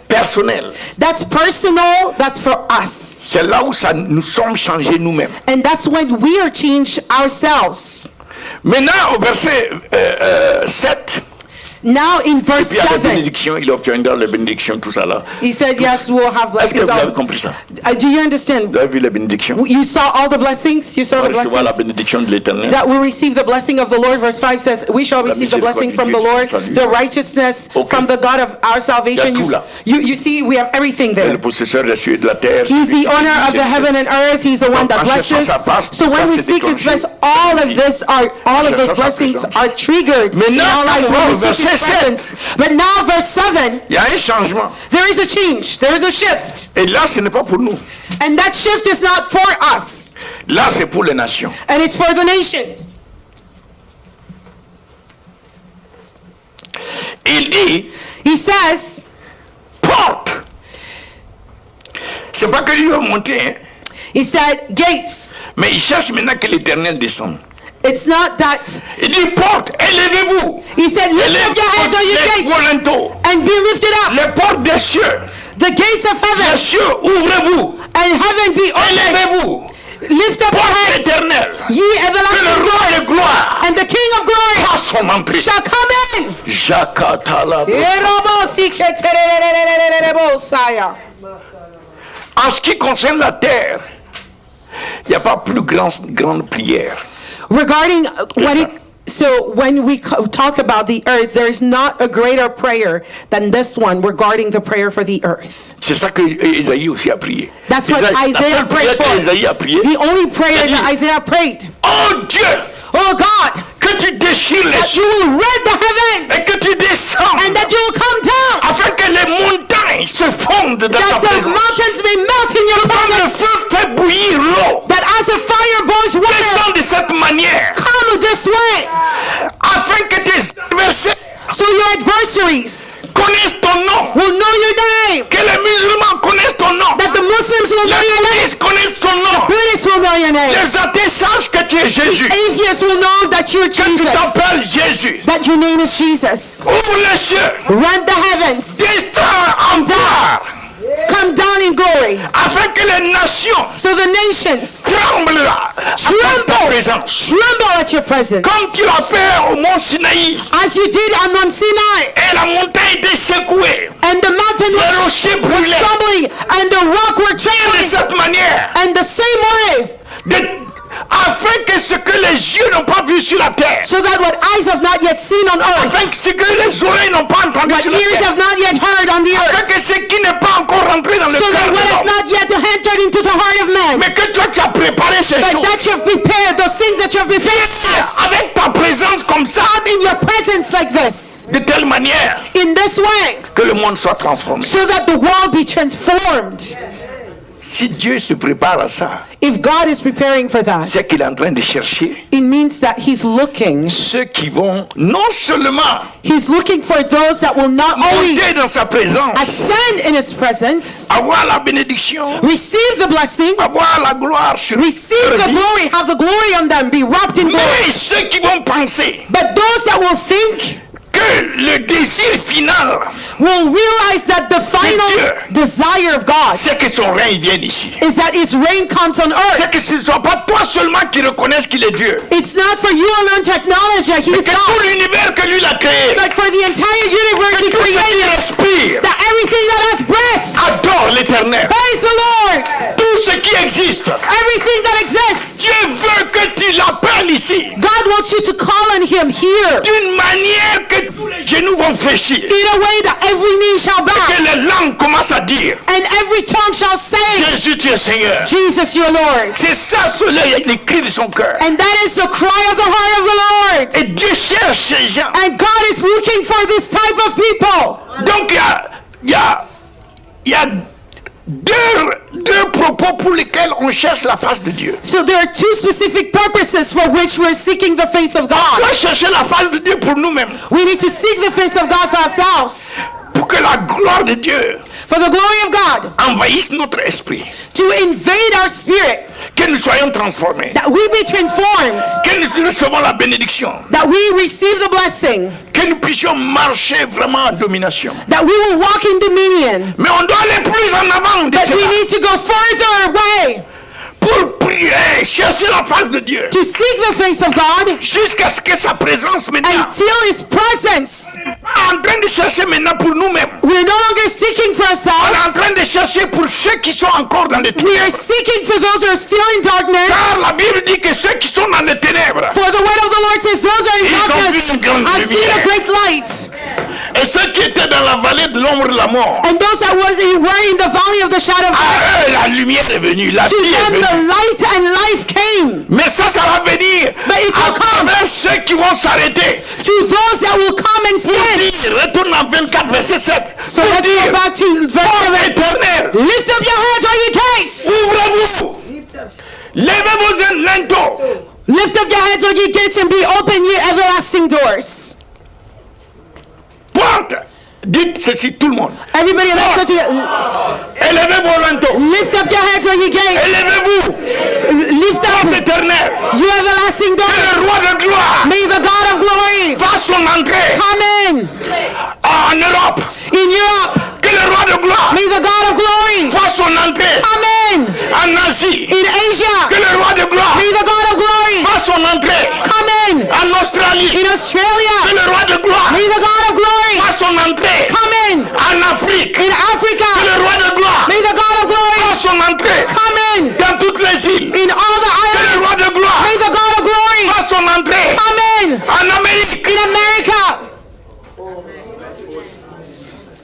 personnel. That's personal, that's for us. C'est là où nous sommes changés nous-mêmes. And that's when we are changed ourselves. Maintenant au verset 7, Now in verse puis il y a les 7, bénédictions, il obtiendra les bénédictions, tout ça là. He said, yes, we'll have Est-ce que blessings. vous avez compris ça? Do you understand? Vous avez vu les bénédictions? You saw all the blessings? You saw On the va recevoir la blessings? bénédiction de l'Éternel. That we receive the blessing of the Lord. Verse 5 says, we shall receive the blessing from the Lord, the righteousness Okay. from the God of our salvation. Il y a tout là. You see, we have everything Le there. possesseur des cieux et de la terre. He's celui the qui owner bénit of the ses heaven and earth. He's the one that en cherchant blesses. sa face, So when ça we s'est seek His déclenché. face, all of those cherchant sa blessings présence. are triggered in Maintenant, our lives on va when we au seek His verset 7. presence. But now verse 7, Il y a un changement. there is a change. There is a shift. Et là, ce n'est pas pour nous. And that shift is not for us. Là, c'est pour les nations. And it's for the nations. Il dit, He says, porte. C'est pas que lui veut monter, hein, He said, gates. mais il cherche maintenant que l'Éternel descende. It's not that. Il dit, porte, élevez-vous. He said, lift up your heads, all you Les gates, Corinthos, and be lifted up. les portes des cieux. The gates of Les heaven, cieux, ouvrez-vous. and heaven be open. Élevez-vous. Lift up your Porte heads, éternelle. ye Que le everlasting roi de doors, gloire and the King of glory fasse son entrée. shall come in. Jakatala. En ce qui concerne la terre, il n'y a pas plus grande prière. Regarding when we talk about the earth, there is not a greater prayer than this one regarding the prayer for the earth. C'est ça que Isaïe aussi a prié. That's what la Isaiah seule prayed prière qu'Isaïe a prié. The only prayer Il a dit, that Isaiah prayed. Oh Dieu, Oh God, que tu déchires les that you cieux will rend the et heavens que tu descends and that you will come down, afin que les montagnes se fondent dans ta that the présence. mountains may melt in your Comme le presence, feu fait bouillir l'eau, that as a fire boils water, descends de cette manière, come this way, afin que tes adversaires so your adversaries connaissent ton nom, will know your name, que les musulmans connaissent ton nom, that the Muslims will know les your name, bouddhistes connaissent ton nom, Buddhists will know your name, les athées sachent que tu es Jésus, atheists will know that you're que tu Jesus, t'appelles Jésus. that your name is Jesus. Ouvre les cieux, Rend the heavens, descends en gloire, come down in glory. afin que les nations So the nations tremblent à ta présence. tremble at your presence. Comme tu l'as fait au mont Sinaï, As you did on Mount Sinai, et la montagne était secouée, and the mountain les was rochers brûlaient. trembling, and the rock were De trembling. cette manière, And the same way, afin que ce que les yeux n'ont pas vu sur la terre, so that what eyes have not yet seen on earth, afin que ce que les oreilles n'ont pas entendu what sur la ears terre, have not yet heard on the afin earth, que ce qui n'est pas encore rentré dans le so cœur that de what has l'homme, not yet entered into the heart of man, mais que toi tu as préparé ces but choses that you have prepared, those things that you have prepared for us, avec ta présence comme ça, in your presence like this, de telle manière in this way, que le monde soit transformé. so that the world be transformed. Si Dieu se prépare à ça, If God is preparing for that, c'est qu'il est en train de chercher it means that He's looking. ceux qui vont non seulement He's looking for those that will not only monter dans sa présence, ascend in His presence, avoir la bénédiction, receive the blessing, avoir la gloire sur receive leur the vie, glory, have the glory on them, be wrapped in glory. mais ceux qui vont penser But those that will think, que le désir final, will realize that the final desire of God c'est que son règne vienne ici. is that His reign comes on C'est earth. que ce ne soit pas toi seulement qui reconnaisse qu'il est Dieu, It's not for you alone to acknowledge that He mais is que tout God, l'univers que lui l'a créé, but for the entire universe He tout ce qui created, respire, that everything that has breath, adore l'éternel. praise the Lord, Tout ce qui existe, everything that exists. Dieu veut que tu l'appelles ici, God wants you to call on Him here d'une manière que tous les genoux vont fléchir, in a way that every knee shall que bow les langues commencent à dire, and every tongue shall say, Jésus, tu es Seigneur. Jesus, your Lord. C'est ça, cela, les cris de son cœur. And that is the cry of the heart of the Lord. Et Dieu cherche ces gens. And God is looking for this type of people. Donc il y a deux propos pour lesquels on cherche la face de Dieu. So there are two specific purposes for which we're seeking the face of On God. doit chercher la face de Dieu pour nous-mêmes, We need to seek the face of God for ourselves, pour que la gloire de Dieu for the glory of God, envahisse notre esprit, to invade our spirit, que nous soyons transformés, that we be transformed, que nous recevons la bénédiction, that we receive the blessing, que nous puissions marcher vraiment en domination. that we will walk in dominion. Mais on doit aller plus en avant de But we cela, need to go further away pour prier, chercher la face de Dieu, to seek the face of God jusqu'à ce que sa présence maintenant, until His presence. en train de chercher maintenant pour nous-mêmes. We're no longer seeking for On est en ourselves. train de chercher pour ceux qui sont encore dans les We are ténèbres. seeking for those who are still in darkness. Car la Bible dit que ceux qui sont dans les ténèbres, For the word of the Lord says, those are in Ils ont vu une grande darkness have seen a lumière. great light. et ceux qui étaient dans la vallée de l'ombre de la mort, And those that were in the valley of the shadow of à death, eux la lumière est venue, la to vie est them the venue. light and life came. Mais ça va venir But it will à come. travers ceux qui vont s'arrêter. To those that will come and Pour stand. dire, retourne en 24, verset 7. So Pour let's go dire, back to verse porte 7. éternelle, Lift up your heads, all you gates. ouvrez-vous. Levez vos linteaux. Lift up your heads, all ye gates, and be open, ye everlasting doors. Porte. Dites ceci tout le monde. Everybody, lift up your, Élevez vos linteaux. lift up your heads, all ye gates. Élevez-vous. Lift Porte up, éternelle. you everlasting Que le doors. roi de gloire May the God of glory fasse son entrée come in. en Europe. In Europe, Que le roi de gloire may the God of glory fasse son entrée come in. en Asie. In Asia, Que le roi de gloire may the God of glory fasse son entrée come in. en Australie. In Que Australia, le roi de gloire may the God of glory fasse son entrée come in. en Afrique. In Que Africa, le roi de gloire may the God of glory fasse son entrée come in. dans toutes les îles. In all the Que le roi islands, de gloire may the God of glory fasse son entrée come in. en Amérique. In America.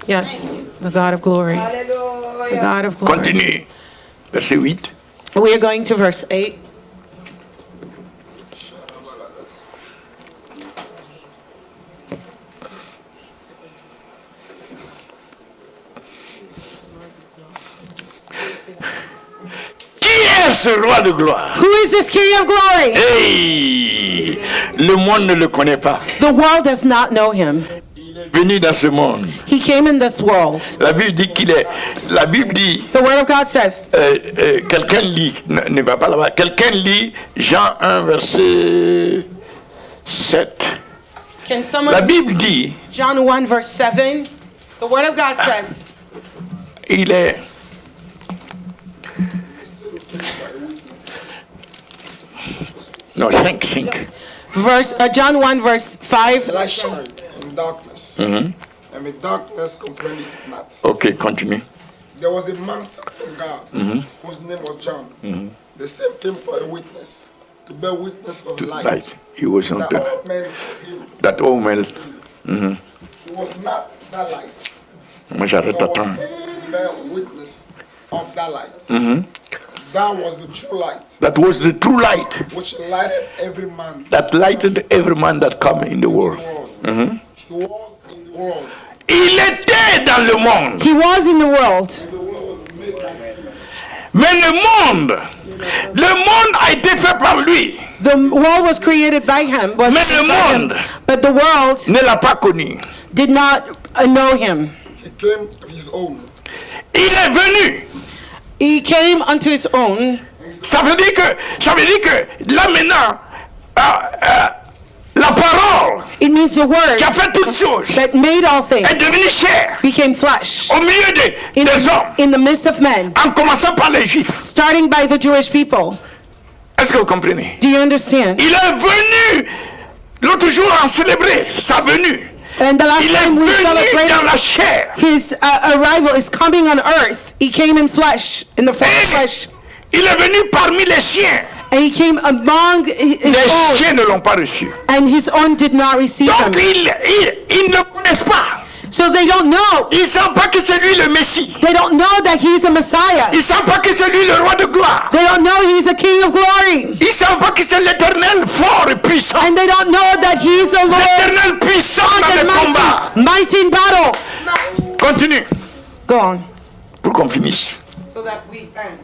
Yes, the God of glory. The God of glory. Continue. Verset 8. We are going to verse 8. Qui est ce roi de gloire? Who is this King of glory? Hey, le monde ne le connaît pas. The world does not know him. Venu dans ce monde. He came in this world. La Bible dit qu'il est. La Bible dit. The word of God says, Quelqu'un lit. Ne va pas là-bas. Quelqu'un lit Jean 1 verset 7. can La someone, Bible dit. John 1 verse 7, the word of God says, Il est. Non, 5. John 1, verse 5. Light shined in darkness, and the darkness comprehended it not. Ok, continue. There was a man sent from God, whose name was John. The same came for a witness, to bear witness of To light, light. He was not that there. all men him. That old man. He was not that light, Moi, j'arrête à but was temps. sent to bear witness of that light. That was the true light, That was the true light which lighted every man that lighted every man that come in the in world. the world. He was in the world. Il était dans le monde. He was in the world, The world was made by him. Mais le monde a été fait par lui. the world was created by him, was Mais le by him, monde but the world ne l'a pas connu. did not know him. He came to his own. Il est venu. He came unto his own. Ça veut dire que là maintenant, la parole It means the word qui a fait toutes choses that made all things est devenue chair became flesh au milieu des hommes, in the midst of men, en commençant par les Juifs. starting by the Jewish people. Est-ce que vous comprenez? Do you understand? Il est venu, l'autre jour on célébrait sa venue. And the last Il est time we venu dans celebrated la chair. his arrival is coming on earth. He came in flesh, in the form of flesh, Il est venu parmi les siens. and he came among his Les own, siens ne l'ont pas reçu. and his own did not receive Donc him. ils ne connaissent pas. So they don't know. Ils ne savent pas que c'est lui le Messie. They don't know that he's a Messiah. Ils ne savent pas que c'est lui le roi de gloire. They don't know he's a King of glory. Ils ne savent pas que c'est l'Éternel fort et puissant. And they don't know that he's a Lord L'Éternel puissant dans and les combats. mighty in battle. Continue. Go on. Pour qu'on finisse. So that we end.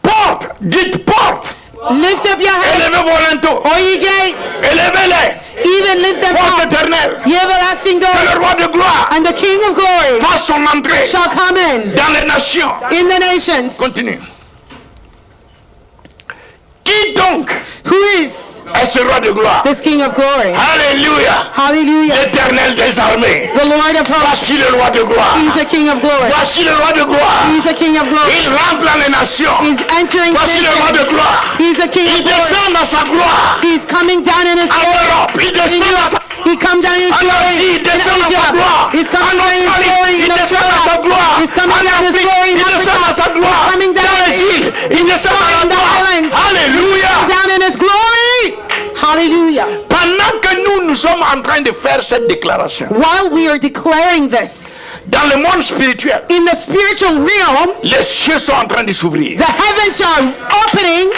Porte. Dites porte. Lift up your Élevez heads, vos linteaux. O ye gates. Élevez-les. Even lift them Porte up, éternelle. ye everlasting Que le doors. roi de gloire And the King of glory fasse son entrée shall come in dans les nations. the nations. Continue. Qui donc Who is est ce roi de gloire? this King of glory? Alléluia. Hallelujah. L'Éternel des armées. The Lord of hosts. Voici le roi de gloire. He's the King of glory. Voici le roi de gloire. He's the King of glory. Il rentre dans les nations. He's entering Voici le roi de nations. gloire. He's the King Il of glory. descend dans sa gloire. He's coming down in his En glory. Europe, il In descend dans sa Europe, he come down in his En glory. Asie, il In descend dans sa Asia, gloire. he's En coming down in his glory. Australie, il In descend dans sa Australia, gloire. he's coming En down in his Afrique, glory. In il descend dans sa Africa, gloire. he's coming down Dans les îles, il descend dans la in the gloire. islands. Alléluia. Down in his glory. Hallelujah. Pendant que nous sommes en train de faire cette déclaration, While we are declaring this, dans le monde spirituel, in the spiritual realm, les cieux sont en train de s'ouvrir. the heavens are opening.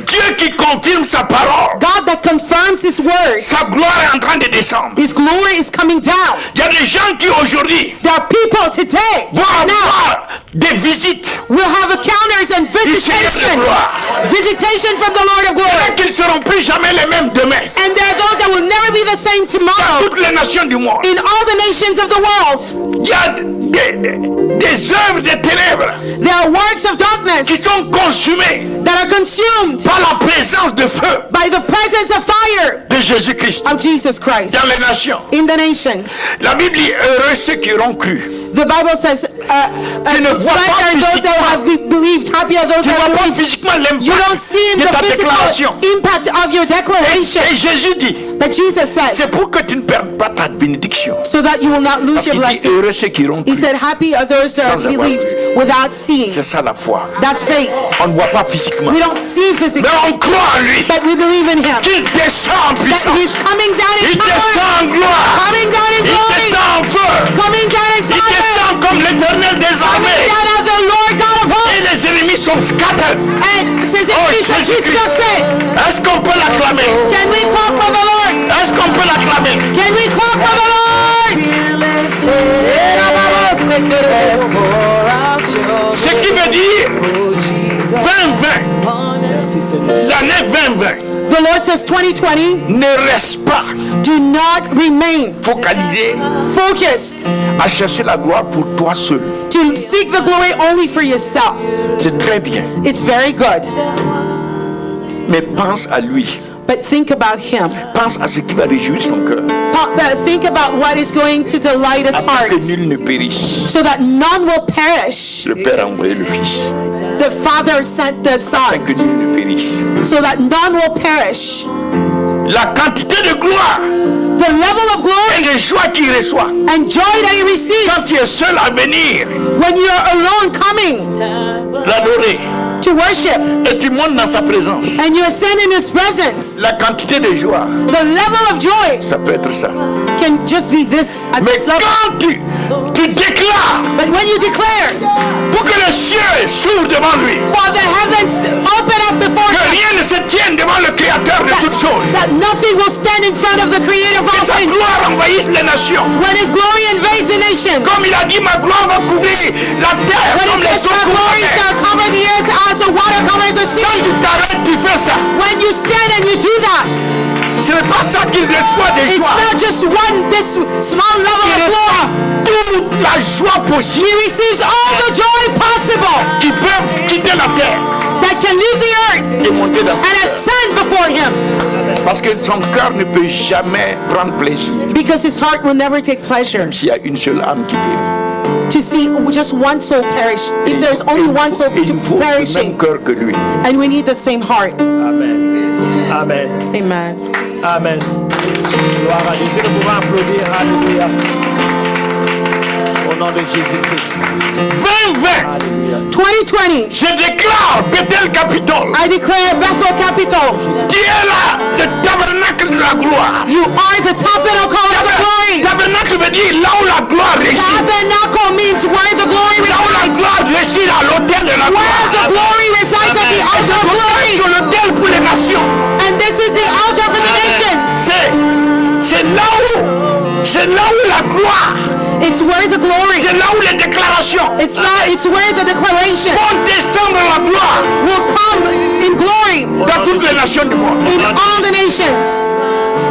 Dieu qui confirme sa parole, God that confirms his word, sa gloire est en train de descendre. his glory is coming down. Il y a des gens qui aujourd'hui There are people today, vont now, avoir des visites will have encounters and du Seigneur de visitation. gloire. Visitation from the Lord of glory. Et qu'ils ne seront plus jamais les mêmes demain. And there are those that will never be the same Dans tomorrow. toutes les nations du monde, In all the nations of the world, il y a des œuvres de ténèbres there are works of darkness qui sont consumées that are consumed par la présence de feu by the presence of fire de Jésus-Christ of Jesus Christ dans les nations. in the nations. La Bible dit heureux ceux qui auront cru. The Bible says, Tu ne vois blessed pas are those that have believed, happy are those Tu ne that vois have pas believed. physiquement You don't l'impact see de the ta déclaration. physical impact of your declaration. Et Jésus dit, But Jesus says, c'est pour que tu ne perdes pas ta bénédiction. so that you will not lose Parce your qu'il dit blessing. heureux ceux qui auront He cru. said, happy are those that have Sans avoir believed without seeing. C'est ça la foi. That's faith. On ne voit pas physiquement. We don't see physically, Mais on croit en lui. but we believe in him. Qu'il descend en That puissance. he's coming down in Il descend power, en gloire. coming down in Il glory, descend en feu. coming down in Il fire, descend comme l'Éternel des coming armées. down as the Lord God of Et hosts. les ennemis sont scattered. And says Oh, it shall Jésus-Christ. discuss it. Est-ce qu'on peut l'acclamer? Can we clap for the Lord? Est-ce qu'on peut l'acclamer? Can we clap for the Lord? Ce qui veut dire 2020. L'année 2020 The Lord says 2020, ne reste pas do not remain focalisé focused à chercher la gloire pour toi seul. to seek the glory only for yourself. C'est très bien. It's very good, Mais pense à lui. but think about him. Pense à ce qui va réjouir son cœur. Think about what is going to delight his Afin heart, que nul ne périsse. so that none will perish. Le Père a envoyé le Fils. the Father sent the afin Son, que nul ne périsse. so that none will perish. La quantité de gloire The level of glory et de joie qu'il reçoit and joy that he quand receives tu es seul à venir when you're alone coming l'adorer to worship et tu montes dans sa présence. and you ascend in his presence. La quantité de joie, The level of joy ça peut être ça. can just be this at Mais this level. quand tu déclares But when you declare pour que les cieux s'ouvrent devant lui, for the heavens open up before que him, rien ne se tienne devant le Créateur de toutes choses, that nothing will stand in front of the Creator of que all sa things. gloire envahisse les nations. When his glory invades the nation, Comme il a dit, ma gloire va couvrir la terre when comme he les says, eaux my couvrent glory la terre. shall cover the earth as the water covers the sea. Tu t'arrêtes, tu fais ça. When you stand and you do that, Ce n'est pas ça qu'il reçoit des it's joies. not just this small level Il of glory. reçoit toute la joie possible He receives all the joy possible qui peuvent quitter la terre that can leave the earth et monter dans and sa terre. ascend before him, Parce que son cœur ne peut jamais prendre plaisir because his heart will never take pleasure s'il y a une seule âme qui périt. to see just one soul perish. If there's only one soul Et il faut le même perishing, cœur que lui. and we need the same heart. Amen. Amen. Amen. Amen. Gloire à Dieu. Si nous pouvons applaudir, alléluia. Au nom de Jésus-Christ. 2020, Alléluia. 2020, je déclare Bethel Capitole. I declare Bethel Capital, Tu es là, le tabernacle de la gloire. you are the tabernacle of the glory. Tabernacle veut dire là où la gloire réside. Tabernacle means where the glory Là où la resides. gloire réside à l'autel de la Where the gloire. glory resides at the altar of glory. Sur l'autel pour les nations. And this is the altar for the nations. C'est là où la gloire, It's where the glory. c'est là où les déclarations It's where the declaration vont descendre la gloire will come in glory dans toutes les nations du monde. in all the nations.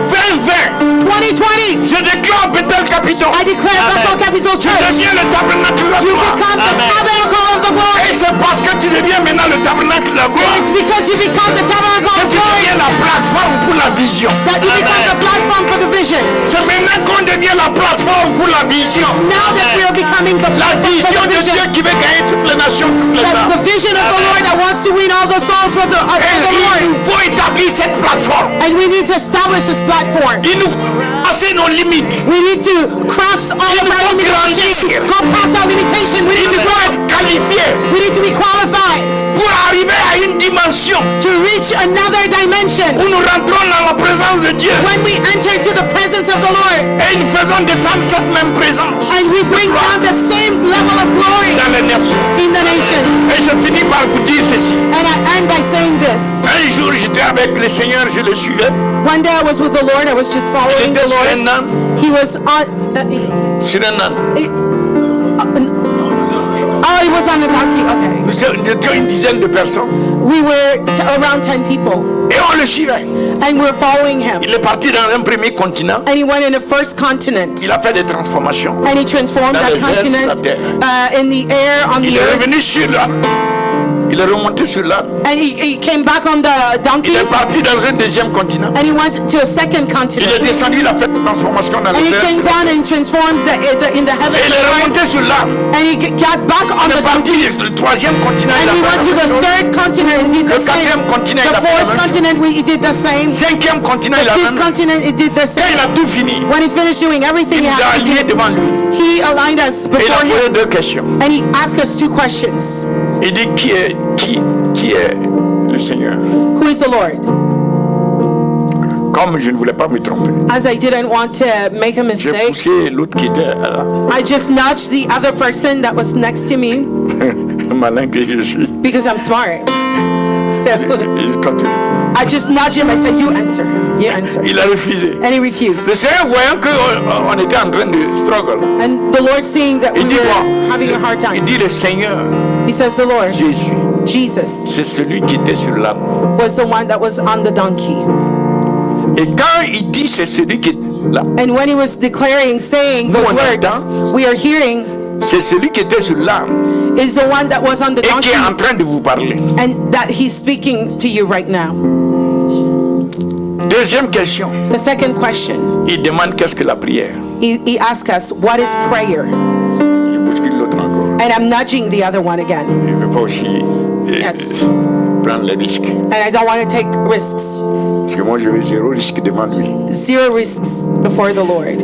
2020, 2020, je déclare Bethel Capitole. I declare Bethel Capital Tu Church. deviens le tabernacle de la You gloire. become the tabernacle of the Et glory. c'est parce que tu deviens maintenant le tabernacle de la And gloire it's because you become the tabernacle que of tu glory deviens la plateforme pour la vision. that you become the platform for the vision. C'est maintenant qu'on devient la plateforme pour la vision. Now that we are becoming the La platform vision for the de Dieu vision, qui veut gagner toutes les nations, toutes les the âmes. vision of the Lord that wants to win all the souls for the Et il Lord. nous faut établir cette plateforme. And we need to establish this platform. Il nous faut passer nos limites. We need to cross all of our limitations. Go past our limitation. We Il need to faut grow. être qualifié We need to be qualified pour arriver à une dimension to reach another dimension. où nous rentrons dans la présence de Dieu When we enter into the presence of the Lord et nous faisons descendre cette même présence and we bring down the same level of glory dans les nations. in the nations. Et je finis par vous dire ceci. And I end by saying this. Un jour, j'étais avec le Seigneur, je le suivais. One day I was with the Lord. I was just Il following était the sur Lord. un âne. He was on. Sur un âne. Oh, he was on the donkey. Okay. Nous étions une dizaine de personnes. We were around 10 people, Et on le suivait. and we're following him. Il est parti dans un premier continent. And he went in the first continent, Il a fait des transformations. and he transformed Dans that les airs, sur la continent terre. in the air, on Il the est earth. revenu sur l'âne. Il est remonté sur l'âne. And he came back on the donkey, Il est parti dans un deuxième continent. and he went to a second Il est continent. descendu, il a fait une transformation dans And les he came airs. down and transformed in the Et heavens. il est remonté sur l'âne. And he got back on Il the est parti donkey. sur le troisième continent. Il And a he fait went to la the même chose. third continent and did the Le same. quatrième continent, il The a fait la fourth même chose. continent, he did the same. Cinquième continent, il a Fifth même. continent, he did the Quand same. il a tout fini, When he finished doing everything il he nous a had to alignés do, devant lui. he aligned us Et il a before posé him, deux questions. and he asked us two questions. Il dit qui est le Seigneur? Who is the Lord? Comme je ne voulais pas me tromper, As I didn't want to make a j'ai mistake, poussé l'autre qui était là. I just nudged the other person that was next to me Malin que je suis. because I'm smart. So Et toi, tu réponds. I just nudged him. I said, "You answer. You answer." Il a refusé. And he refused. Le Seigneur, voyant qu'on était en train de struggle, And the Lord, seeing that we il dit were quoi? having a hard Il time, dit le Seigneur, he says, "The Lord, Jésus, Jesus, c'est celui qui était sur l'âne. was the one that was on the donkey." Et quand il dit c'est celui qui est là, And when he was declaring, saying those on words, entend. we are hearing c'est celui qui était sur l'âne is the one that was on the et qui est en donkey, train de vous parler. and that he's speaking to you right now. Deuxième question, The second question, il demande qu'est-ce que la prière. he asked us, "What is prayer?" Je bouscule l'autre encore. And I'm nudging the other one again. Il ne veut pas aussi Yes. prendre les risques. And I don't want to take risks. Parce que moi, je veux zéro risque devant lui. Zero risks before the Lord.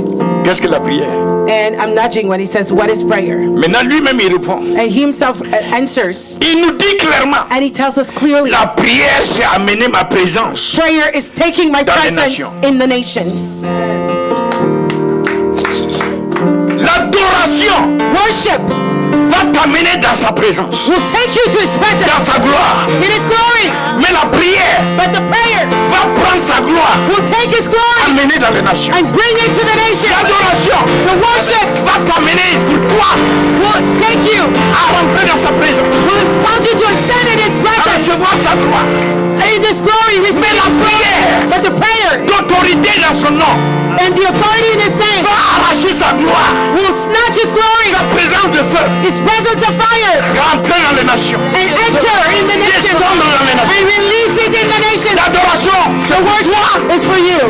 Qu'est-ce que la prière? And I'm nudging when he says, what is prayer? Maintenant, lui-même, il répond. And he himself answers. Il nous dit clairement, And he tells us clearly, la prière, c'est amener ma présence. prayer is taking my Dans les presence nations. in the nations. L'adoration Worship va t'amener dans sa présence, will take you to his dans presence sa gloire. in his glory. Mais la prière But the prayer va prendre sa gloire, will take his glory amener dans les nations. and bring it to the nations. L'adoration The worship va t'amener pour toi will take you, à rentrer dans sa présence, will cause you to ascend in his à presence. recevoir sa gloire. And in this glory, receive Mais la his glory. prière But the prayer d'autorité dans son nom and the authority in his name va arracher sa gloire, will snatch his glory, sa présence de feu, his presence of fire, rentrer dans les nations, and enter in the nations descendre dans les nations. and release it in the nations. L'adoration, c'est pour toi. Is for you.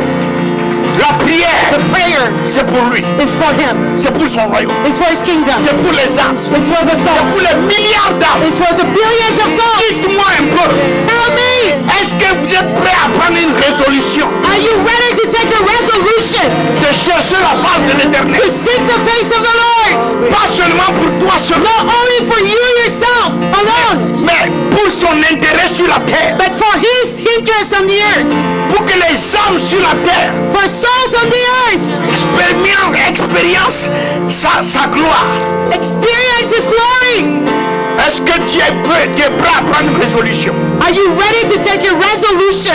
La prière, The prayer c'est pour lui. is for him. C'est pour son royaume. It's for his kingdom. C'est pour les âmes. It's for the C'est pour souls. les milliards d'âmes. It's for the billions of souls. Dites-moi un peu, Tell me, est-ce que vous êtes prêts à prendre une résolution are you ready to take a resolution de chercher la face de l'éternel? to seek the face of the Lord? Pas seulement pour toi seul, Not only for you yourself alone, mais pour son intérêt sur la terre. but for his interest on the earth. Pour que les âmes sur la terre For souls on the earth. expérience sa gloire. Experience his glory. Est-ce que tu es prêt à prendre une résolution? Are you ready to take a resolution?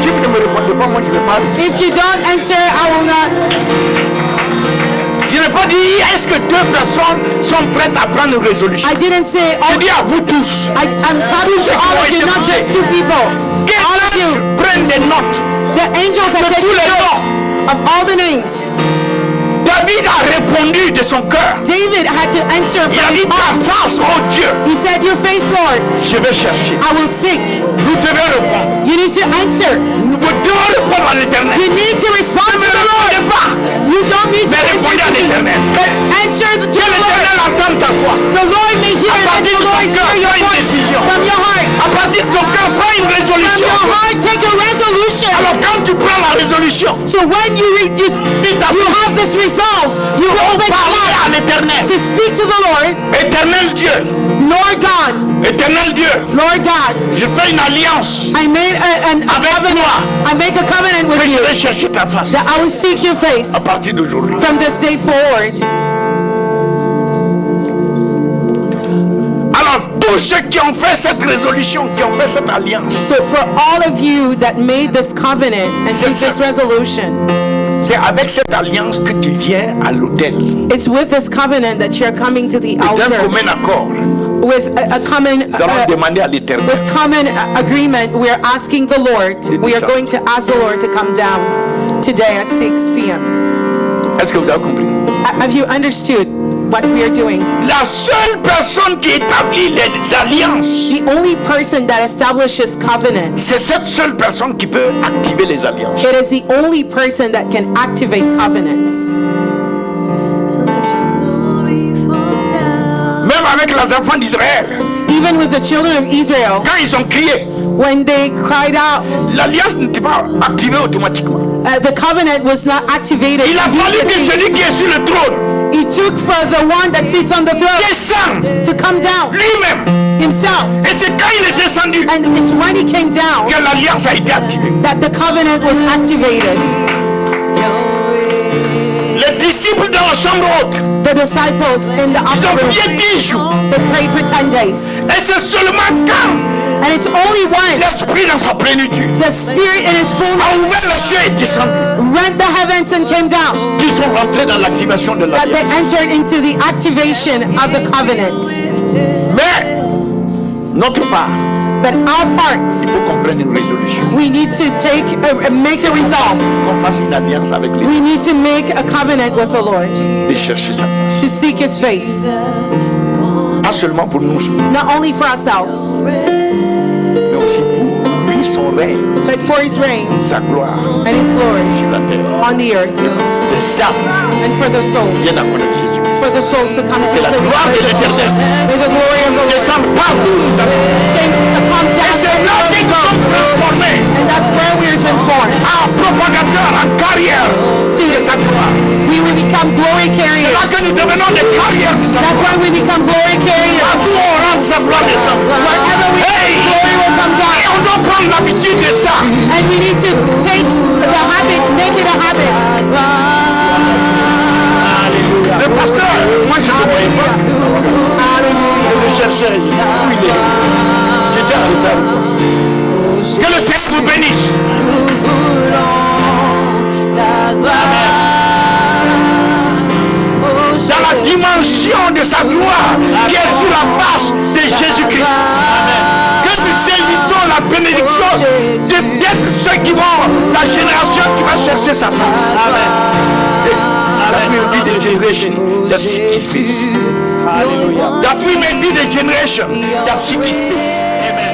Si vous ne me répondez pas, moi je ne vais pas. If you don't answer, I will not. Je n'ai pas dit est-ce que deux personnes sont prêtes à prendre une résolution. I didn't say Je all. dis à vous tous. I'm talking to all of you, not just two people. Que All of you. prennent des notes. The angels have De taken tous les note of all the names. David a répondu de son cœur. David had to answer Il a from dit his ta heart. face, oh Dieu, He said, your face, Lord, je vais chercher. I will seek. Vous devez répondre. You need to answer. Nous devons répondre à l'éternel. You need to respond to Ne the Lord. répondez pas. You don't need to Mais answer répondez à to me, l'éternel. but answer to Que the l'éternel Lord. entende ta voix. The Lord may hear À and let partir the de ton Lord cœur, hear your prends une voice décision. from your heart. À partir de ton cœur, prends une From résolution. your heart, take a resolution. Alors quand tu prends la résolution, So when you have this resolve, you open your parler à mouth l'éternel. to speak to the Lord. Éternel Dieu, Lord God, éternel Dieu, Lord God, je fais une alliance I made a avec covenant. toi. I make a covenant with Que you je vais chercher ta face that I will seek your face à partir d'aujourd'hui. from this day forward. Alors tous ceux qui ont fait cette résolution, qui ont fait cette alliance, So for all of you that made this covenant and C'est took ça. this resolution, c'est avec cette alliance que tu viens à l'autel. it's with this covenant that you're coming to the D'un altar commun accord, with a common nous allons demander à l'éternel. with common agreement. We're asking the Lord. We are ça. going to ask the Lord to come down today at 6 p.m. Est-ce que vous avez compris? Have you understood what we are doing? La seule personne qui établit les alliances, The only person that establishes covenant, c'est cette seule personne qui peut activer les alliances. it is the only person that can activate covenants. Même avec les enfants d'Israël, Even with the children of Israel, quand ils ont crié, when they cried out, l'alliance n'était pas activée automatiquement. the covenant was not activated. Il a fallu que immediately. celui qui est sur le trône He took for the one that sits on the throne descende to come down lui-même. himself. Et c'est quand il est descendu And it's when he came down que l'alliance a été activée. that the covenant was activated. Les disciples dans la chambre haute, The disciples in the ils upper ont room, prié 10 jours. they prayed for 10 days. Et c'est seulement quand And it's only when l'Esprit dans sa plénitude the Spirit in his a fullness ouvert le ciel et est descendu rent the heavens and came down, qu'ils sont rentrés dans l'activation de that they l'alliance. entered into the activation of the covenant. Mais notre part, But our part, il faut qu'on prenne une résolution, we need to make a resolve. qu'on fasse une alliance avec lui, We need to make a covenant with the Lord de chercher sa face. to seek his face, Pas seulement pour nous, not only for ourselves, mais aussi pour lui, son règne, but for his reign sa gloire and his glory sur la terre. on the earth, Les âmes and for the souls viennent à connaître Jésus-Christ. for the souls to come Que la visit. gloire de l'Éternel May the glory of the Lord descende partout où nous allons. come Et down. c'est là que nous sommes transformés And that's where we are transformed. en propagateurs, en carrière de sa gloire. We will become glory C'est là carriers. que nous devenons des carrières de sa That's gloire. why we become glory carriers. Partout où on rentre, sa gloire descend. Wherever we Hey! go, glory will come Et down. on doit prendre l'habitude de ça. And we need to take the habit, make it a habit. Le pasteur, moi je ne le voyais pas. Je le cherchais. Où il est? J'étais en retard. Que le Seigneur vous bénisse. Dans la dimension de sa gloire qui est sur la face de Jésus-Christ. Que nous saisissons la bénédiction d'être ceux qui vont, la génération qui va chercher sa face. That will be the generation that seek his face. That we may be the generation that seek his face. Amen.